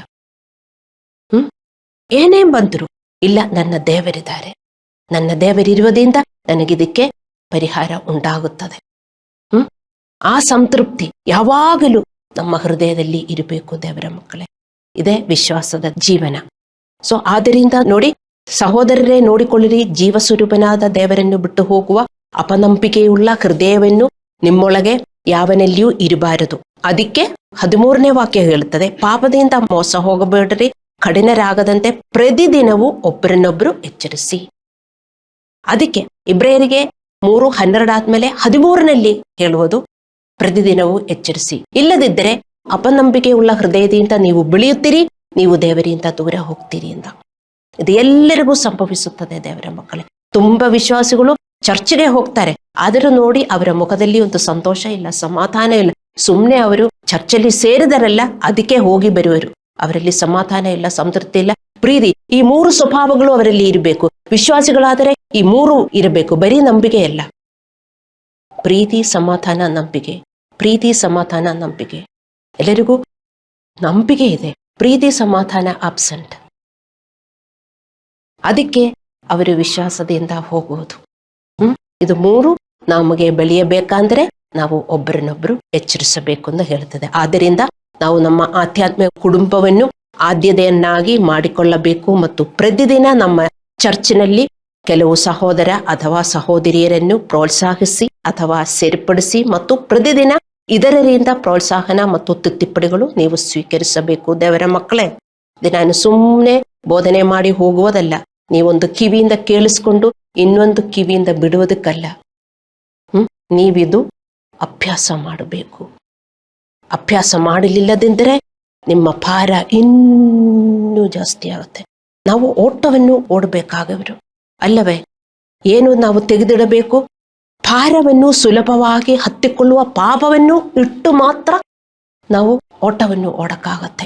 ಏನೇ ಬಂದ್ರು ಇಲ್ಲ, ನನ್ನ ದೇವರಿದ್ದಾರೆ, ನನ್ನ ದೇವರಿರುವುದರಿಂದ ನನಗಿದಕ್ಕೆ ಪರಿಹಾರ ಉಂಟಾಗುತ್ತದೆ. ಆ ಸಂತೃಪ್ತಿ ಯಾವಾಗಲೂ ನಮ್ಮ ಹೃದಯದಲ್ಲಿ ಇರಬೇಕು ದೇವರ ಮಕ್ಕಳೇ. ಇದೇ ವಿಶ್ವಾಸದ ಜೀವನ. ಸೊ ಆದ್ದರಿಂದ ನೋಡಿ, ಸಹೋದರರೇ ನೋಡಿಕೊಳ್ಳಿರಿ, ಜೀವ ಸ್ವರೂಪನಾದ ದೇವರನ್ನು ಬಿಟ್ಟು ಹೋಗುವ ಅಪನಂಬಿಕೆಯುಳ್ಳ ಹೃದಯವನ್ನು ನಿಮ್ಮೊಳಗೆ ಯಾವನಲ್ಲಿಯೂ ಇರಬಾರದು. ಅದಕ್ಕೆ 13ನೇ ವಾಕ್ಯ ಹೇಳುತ್ತದೆ: ಪಾಪದಿಂದ ಮೋಸ ಹೋಗಬೇಡ್ರಿ, ಕಠಿಣರಾಗದಂತೆ ಪ್ರತಿದಿನವೂ ಒಬ್ಬರನ್ನೊಬ್ಬರು ಎಚ್ಚರಿಸಿ. ಅದಕ್ಕೆ ಇಬ್ರಿಯರಿಗೆ 3:12 ಆದ್ಮೇಲೆ 13ನಲ್ಲಿ ಹೇಳುವುದು ಪ್ರತಿದಿನವೂ ಎಚ್ಚರಿಸಿ. ಇಲ್ಲದಿದ್ದರೆ ಅಪನಂಬಿಕೆಯುಳ್ಳ ಹೃದಯದಿಂದ ನೀವು ಬೆಳೆಯುತ್ತೀರಿ, ನೀವು ದೇವರಿಂದ ದೂರ ಹೋಗ್ತೀರಿ ಅಂತ. ಇದು ಎಲ್ಲರಿಗೂ ಸಂಭವಿಸುತ್ತದೆ ದೇವರ ಮಕ್ಕಳೇ. ತುಂಬಾ ವಿಶ್ವಾಸಿಗಳು ಚರ್ಚ್ಗೆ ಹೋಗ್ತಾರೆ, ಆದರೂ ನೋಡಿ ಅವರ ಮುಖದಲ್ಲಿ ಒಂದು ಸಂತೋಷ ಇಲ್ಲ, ಸಮಾಧಾನ ಇಲ್ಲ. ಸುಮ್ಮನೆ ಅವರು ಚರ್ಚಲ್ಲಿ ಸೇರಿದರಲ್ಲ, ಅದಕ್ಕೆ ಹೋಗಿ ಬರುವರು. ಅವರಲ್ಲಿ ಸಮಾಧಾನ ಇಲ್ಲ, ಸಂತೃಪ್ತಿ ಇಲ್ಲ, ಪ್ರೀತಿ, ಈ 3 ಸ್ವಭಾವಗಳು ಅವರಲ್ಲಿ ಇರಬೇಕು. ವಿಶ್ವಾಸಿಗಳಾದರೆ ಈ 3 ಇರಬೇಕು, ಬರೀ ನಂಬಿಕೆ ಅಲ್ಲ. ಪ್ರೀತಿ, ಸಮಾಧಾನ, ನಂಬಿಕೆ. ಪ್ರೀತಿ, ಸಮಾಧಾನ, ನಂಬಿಕೆ. ಎಲ್ಲರಿಗೂ ನಂಬಿಕೆ ಇದೆ, ಪ್ರೀತಿ ಸಮಾಧಾನ ಆಬ್ಸೆಂಟ್. ಅದಕ್ಕೆ ಅವರು ವಿಶ್ವಾಸದಿಂದ ಹೋಗುವುದು. ಇದು 3 ನಮಗೆ ಬೆಳೆಯಬೇಕಂದ್ರೆ ನಾವು ಒಬ್ಬರನ್ನೊಬ್ಬರು ಎಚ್ಚರಿಸಬೇಕು ಅಂತ ಹೇಳ್ತದೆ. ಆದ್ದರಿಂದ ನಾವು ನಮ್ಮ ಆಧ್ಯಾತ್ಮಿಕ ಕುಟುಂಬವನ್ನು ಆದ್ಯತೆಯನ್ನಾಗಿ ಮಾಡಿಕೊಳ್ಳಬೇಕು ಮತ್ತು ಪ್ರತಿದಿನ ನಮ್ಮ ಚರ್ಚಿನಲ್ಲಿ ಕೆಲವು ಸಹೋದರ ಅಥವಾ ಸಹೋದರಿಯರನ್ನು ಪ್ರೋತ್ಸಾಹಿಸಿ ಅಥವಾ ಸೇರ್ಪಡಿಸಿ ಮತ್ತು ಪ್ರತಿದಿನ ಇದರಿಂದ ಪ್ರೋತ್ಸಾಹನ ಮತ್ತು ತಿದ್ದುಪಡಿಗಳು ನೀವು ಸ್ವೀಕರಿಸಬೇಕು ದೇವರ ಮಕ್ಕಳೇ. ನಾನು ಸುಮ್ಮನೆ ಬೋಧನೆ ಮಾಡಿ ಹೋಗುವುದಲ್ಲ, ನೀವೊಂದು ಕಿವಿಯಿಂದ ಕೇಳಿಸ್ಕೊಂಡು ಇನ್ನೊಂದು ಕಿವಿಯಿಂದ ಬಿಡುವುದಕ್ಕಲ್ಲ. ನೀವಿದು ಅಭ್ಯಾಸ ಮಾಡಬೇಕು. ಅಭ್ಯಾಸ ಮಾಡಲಿಲ್ಲದಿದ್ದರೆ ನಿಮ್ಮ ಭಾರ ಇನ್ನೂ ಜಾಸ್ತಿ ಆಗುತ್ತೆ. ನಾವು ಓಟವನ್ನು ಓಡಬೇಕಾಗವರು ಅಲ್ಲವೇ? ಏನು ನಾವು ತೆಗೆದಿಡಬೇಕು? ಭಾರವನ್ನು ಸುಲಭವಾಗಿ ಹತ್ತಿಕೊಳ್ಳುವ ಪಾಪವನ್ನು ಇಟ್ಟು ಮಾತ್ರ ನಾವು ಓಟವನ್ನು ಓಡಕ್ಕಾಗತ್ತೆ.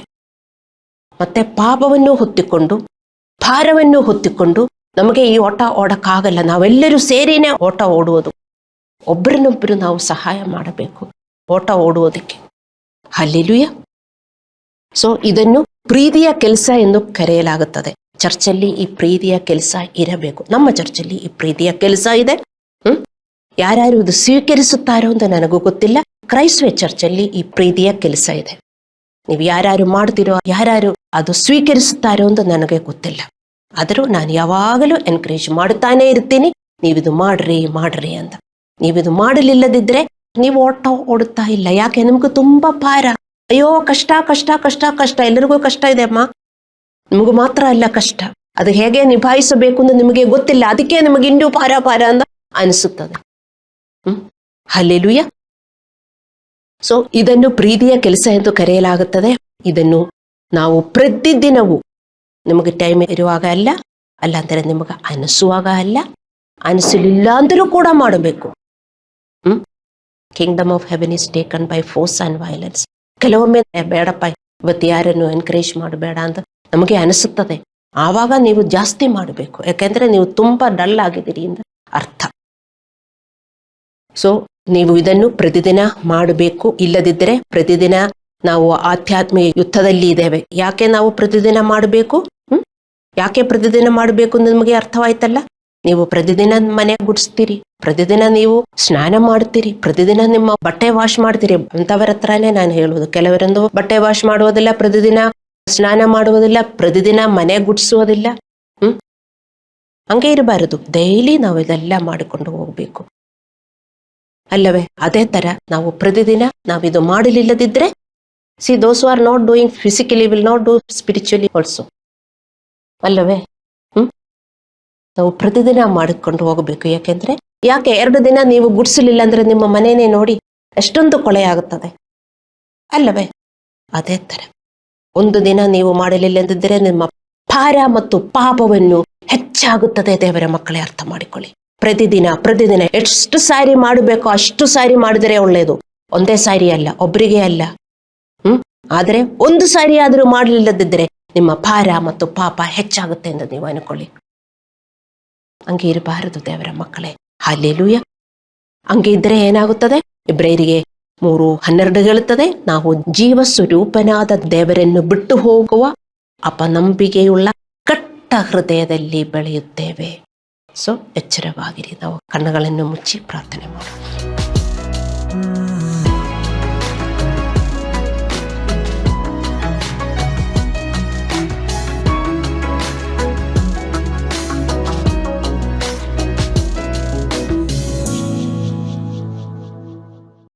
ಮತ್ತೆ ಪಾಪವನ್ನು ಹೊತ್ತಿಕೊಂಡು ಭಾರವನ್ನು ಹೊತ್ತಿಕೊಂಡು ನಮಗೆ ಈ ಓಟ ಓಡಕ್ಕಾಗಲ್ಲ. ನಾವೆಲ್ಲರೂ ಸೇರಿನೇ ಓಟ ಓಡುವುದು. ಒಬ್ಬರನ್ನೊಬ್ಬರು ನಾವು ಸಹಾಯ ಮಾಡಬೇಕು ಓಟ ಓಡುವುದಕ್ಕೆ. ಹಲ್ಲೆಲೂಯ. ಸೊ ಇದನ್ನು ಪ್ರೀತಿಯ ಕೆಲಸ ಎಂದು ಕರೆಯಲಾಗುತ್ತದೆ. ಚರ್ಚಲ್ಲಿ ಈ ಪ್ರೀತಿಯ ಕೆಲಸ ಇರಬೇಕು. ನಮ್ಮ ಚರ್ಚಲ್ಲಿ ಈ ಪ್ರೀತಿಯ ಕೆಲಸ ಇದೆ. ಯಾರ್ಯಾರು ಇದು ಸ್ವೀಕರಿಸುತ್ತಾರೋ ಅಂತ ನನಗೂ ಗೊತ್ತಿಲ್ಲ. ಕ್ರೈಸ್ತವ ಚರ್ಚಲ್ಲಿ ಈ ಪ್ರೀತಿಯ ಕೆಲಸ ಇದೆ. ನೀವು ಯಾರ್ಯಾರು ಮಾಡ್ತಿರೋ, ಯಾರ್ಯಾರು ಅದು ಸ್ವೀಕರಿಸುತ್ತಾರೋ ಅಂತ ನನಗೆ ಗೊತ್ತಿಲ್ಲ. ಆದರೂ ನಾನು ಯಾವಾಗಲೂ ಎನ್ಕರೇಜ್ ಮಾಡುತ್ತಾನೇ ಇರ್ತೀನಿ, ನೀವಿದು ಮಾಡ್ರಿ ಅಂತ. ನೀವಿದು ಮಾಡಲಿಲ್ಲದಿದ್ರೆ ನೀವು ಓಡುತ್ತಾ ಇಲ್ಲ. ಯಾಕೆ? ನಿಮ್ಗೆ ತುಂಬಾ ಭಾರ. ಅಯ್ಯೋ ಕಷ್ಟ ಕಷ್ಟ ಕಷ್ಟ ಕಷ್ಟ. ಎಲ್ಲರಿಗೂ ಕಷ್ಟ ಇದೆ ಅಮ್ಮ, ನಿಮಗೂ ಮಾತ್ರ ಅಲ್ಲ ಕಷ್ಟ. ಅದು ಹೇಗೆ ನಿಭಾಯಿಸಬೇಕು ಅಂತ ನಿಮಗೆ ಗೊತ್ತಿಲ್ಲ. ಅದಕ್ಕೆ ನಿಮಗೆ ಇನ್ನೂ ಭಾರ ಅಂತ ಅನಿಸುತ್ತದೆ. ಹಲ್ಲೆಲೂಯ. ಸೊ ಇದನ್ನು ಪ್ರೀತಿಯ ಕೆಲಸ ಎಂದು ಕರೆಯಲಾಗುತ್ತದೆ. ಇದನ್ನು ನಾವು ಪ್ರತಿದಿನವೂ ನಿಮಗೆ ಟೈಮ್ ಇರುವಾಗ ಅಲ್ಲ ಅಂದರೆ ನಿಮಗೆ ಅನಿಸುವಾಗ ಅಲ್ಲ, ಅನಿಸಲಿಲ್ಲ ಅಂದರೂ ಕೂಡ ಮಾಡಬೇಕು. Kingdom of Heaven is taken by force and violence. ಕೆಲವೊಮ್ಮೆ ಬೇಡಪ್ಪ ಇವತ್ತು ಯಾರನ್ನು ಎನ್ಕರೇಜ್ ಮಾಡಬೇಡ ಅಂತ ನಮಗೆ ಅನಿಸುತ್ತದೆ. ಆವಾಗ ನೀವು ಜಾಸ್ತಿ ಮಾಡಬೇಕು. ಯಾಕೆಂದ್ರೆ ನೀವು ತುಂಬಾ ಡಲ್ ಆಗಿದ್ದೀರಿ ಅಂತ ಅರ್ಥ. ಸೊ ನೀವು ಇದನ್ನು ಪ್ರತಿದಿನ ಮಾಡಬೇಕು. ಇಲ್ಲದಿದ್ದರೆ ಪ್ರತಿದಿನ ನಾವು ಆಧ್ಯಾತ್ಮಿಕ ಯುದ್ಧದಲ್ಲಿ ಇದ್ದೇವೆ. ಯಾಕೆ ನಾವು ಪ್ರತಿದಿನ ಮಾಡಬೇಕು? ಯಾಕೆ ಪ್ರತಿದಿನ ಮಾಡಬೇಕು ಅಂತ ನಿಮಗೆ ಅರ್ಥವಾಯ್ತಲ್ಲ. ನೀವು ಪ್ರತಿದಿನ ಮನೆ ಗುಡಿಸ್ತೀರಿ, ಪ್ರತಿದಿನ ನೀವು ಸ್ನಾನ ಮಾಡ್ತೀರಿ, ಪ್ರತಿದಿನ ನಿಮ್ಮ ಬಟ್ಟೆ ವಾಶ್ ಮಾಡ್ತೀರಿ. ಅಂತವರ ಹತ್ರನೇ ನಾನು ಹೇಳುವುದು. ಕೆಲವರೊಂದು ಬಟ್ಟೆ ವಾಶ್ ಮಾಡುವುದಿಲ್ಲ, ಪ್ರತಿದಿನ ಸ್ನಾನ ಮಾಡುವುದಿಲ್ಲ, ಪ್ರತಿದಿನ ಮನೆ ಗುಡಿಸುವುದಿಲ್ಲ. ಹಂಗೆ ಇರಬಾರದು. ಡೈಲಿ ನಾವು ಇದೆಲ್ಲ ಮಾಡಿಕೊಂಡು ಹೋಗ್ಬೇಕು ಅಲ್ಲವೇ? ಅದೇ ತರ ನಾವು ಪ್ರತಿದಿನ ನಾವಿದು ಮಾಡಲಿಲ್ಲದಿದ್ರೆ, see those are not doing physically will not do spiritually also ಅಲ್ಲವೇ? ನಾವು ಪ್ರತಿದಿನ ಮಾಡಿಕೊಂಡು ಹೋಗಬೇಕು. ಯಾಕೆ 2 ದಿನ ನೀವು ಗುಡಿಸಲಿಲ್ಲ ಅಂದ್ರೆ ನಿಮ್ಮ ಮನೆಯೇ ನೋಡಿ ಎಷ್ಟೊಂದು ಕೊಳೆ ಆಗುತ್ತದೆ ಅಲ್ಲವೇ? ಅದೇ ತರ ಒಂದು ದಿನ ನೀವು ಮಾಡಲಿಲ್ಲ ಎಂದಿದ್ದರೆ ನಿಮ್ಮ ಭಾರ ಮತ್ತು ಪಾಪವನ್ನು ಹೆಚ್ಚಾಗುತ್ತದೆ. ದೇವರ ಮಕ್ಕಳೇ, ಅರ್ಥ ಮಾಡಿಕೊಳ್ಳಿ. ಪ್ರತಿದಿನ ಎಷ್ಟು ಸಾರಿ ಮಾಡಬೇಕೋ ಅಷ್ಟು ಸಾರಿ ಮಾಡಿದರೆ ಒಳ್ಳೆಯದು. ಒಂದೇ ಸಾರಿ ಅಲ್ಲ, ಒಬ್ಬರಿಗೆ ಅಲ್ಲ. ಆದರೆ ಒಂದು ಸಾರಿ ಆದರೂ ಮಾಡಲಿಲ್ಲದಿದ್ದರೆ ನಿಮ್ಮ ಭಾರ ಮತ್ತು ಪಾಪ ಹೆಚ್ಚಾಗುತ್ತೆ ಎಂದು ನೀವು ಅನ್ಕೊಳ್ಳಿ. ಹಂಗೆ ಇರಬಾರದು ದೇವರ ಮಕ್ಕಳೇ. ಹಲ್ಲೆಲೂಯ. ಹಂಗೆ ಇದ್ರೆ ಏನಾಗುತ್ತದೆ? ಇಬ್ರಿಯರಿಗೆ 3:12 ಹೇಳುತ್ತದೆ, ನಾವು ಜೀವ ಸ್ವರೂಪನಾದ ದೇವರನ್ನು ಬಿಟ್ಟು ಹೋಗುವ ಅಪನಂಬಿಕೆಯುಳ್ಳ ಕಟ್ಟ ಹೃದಯದಲ್ಲಿ ಬೆಳೆಯುತ್ತೇವೆ. ಸೊ ಎಚ್ಚರವಾಗಿರಿ. ನಾವು ಕಣ್ಣುಗಳನ್ನು ಮುಚ್ಚಿ ಪ್ರಾರ್ಥನೆ ಮಾಡೋಣ.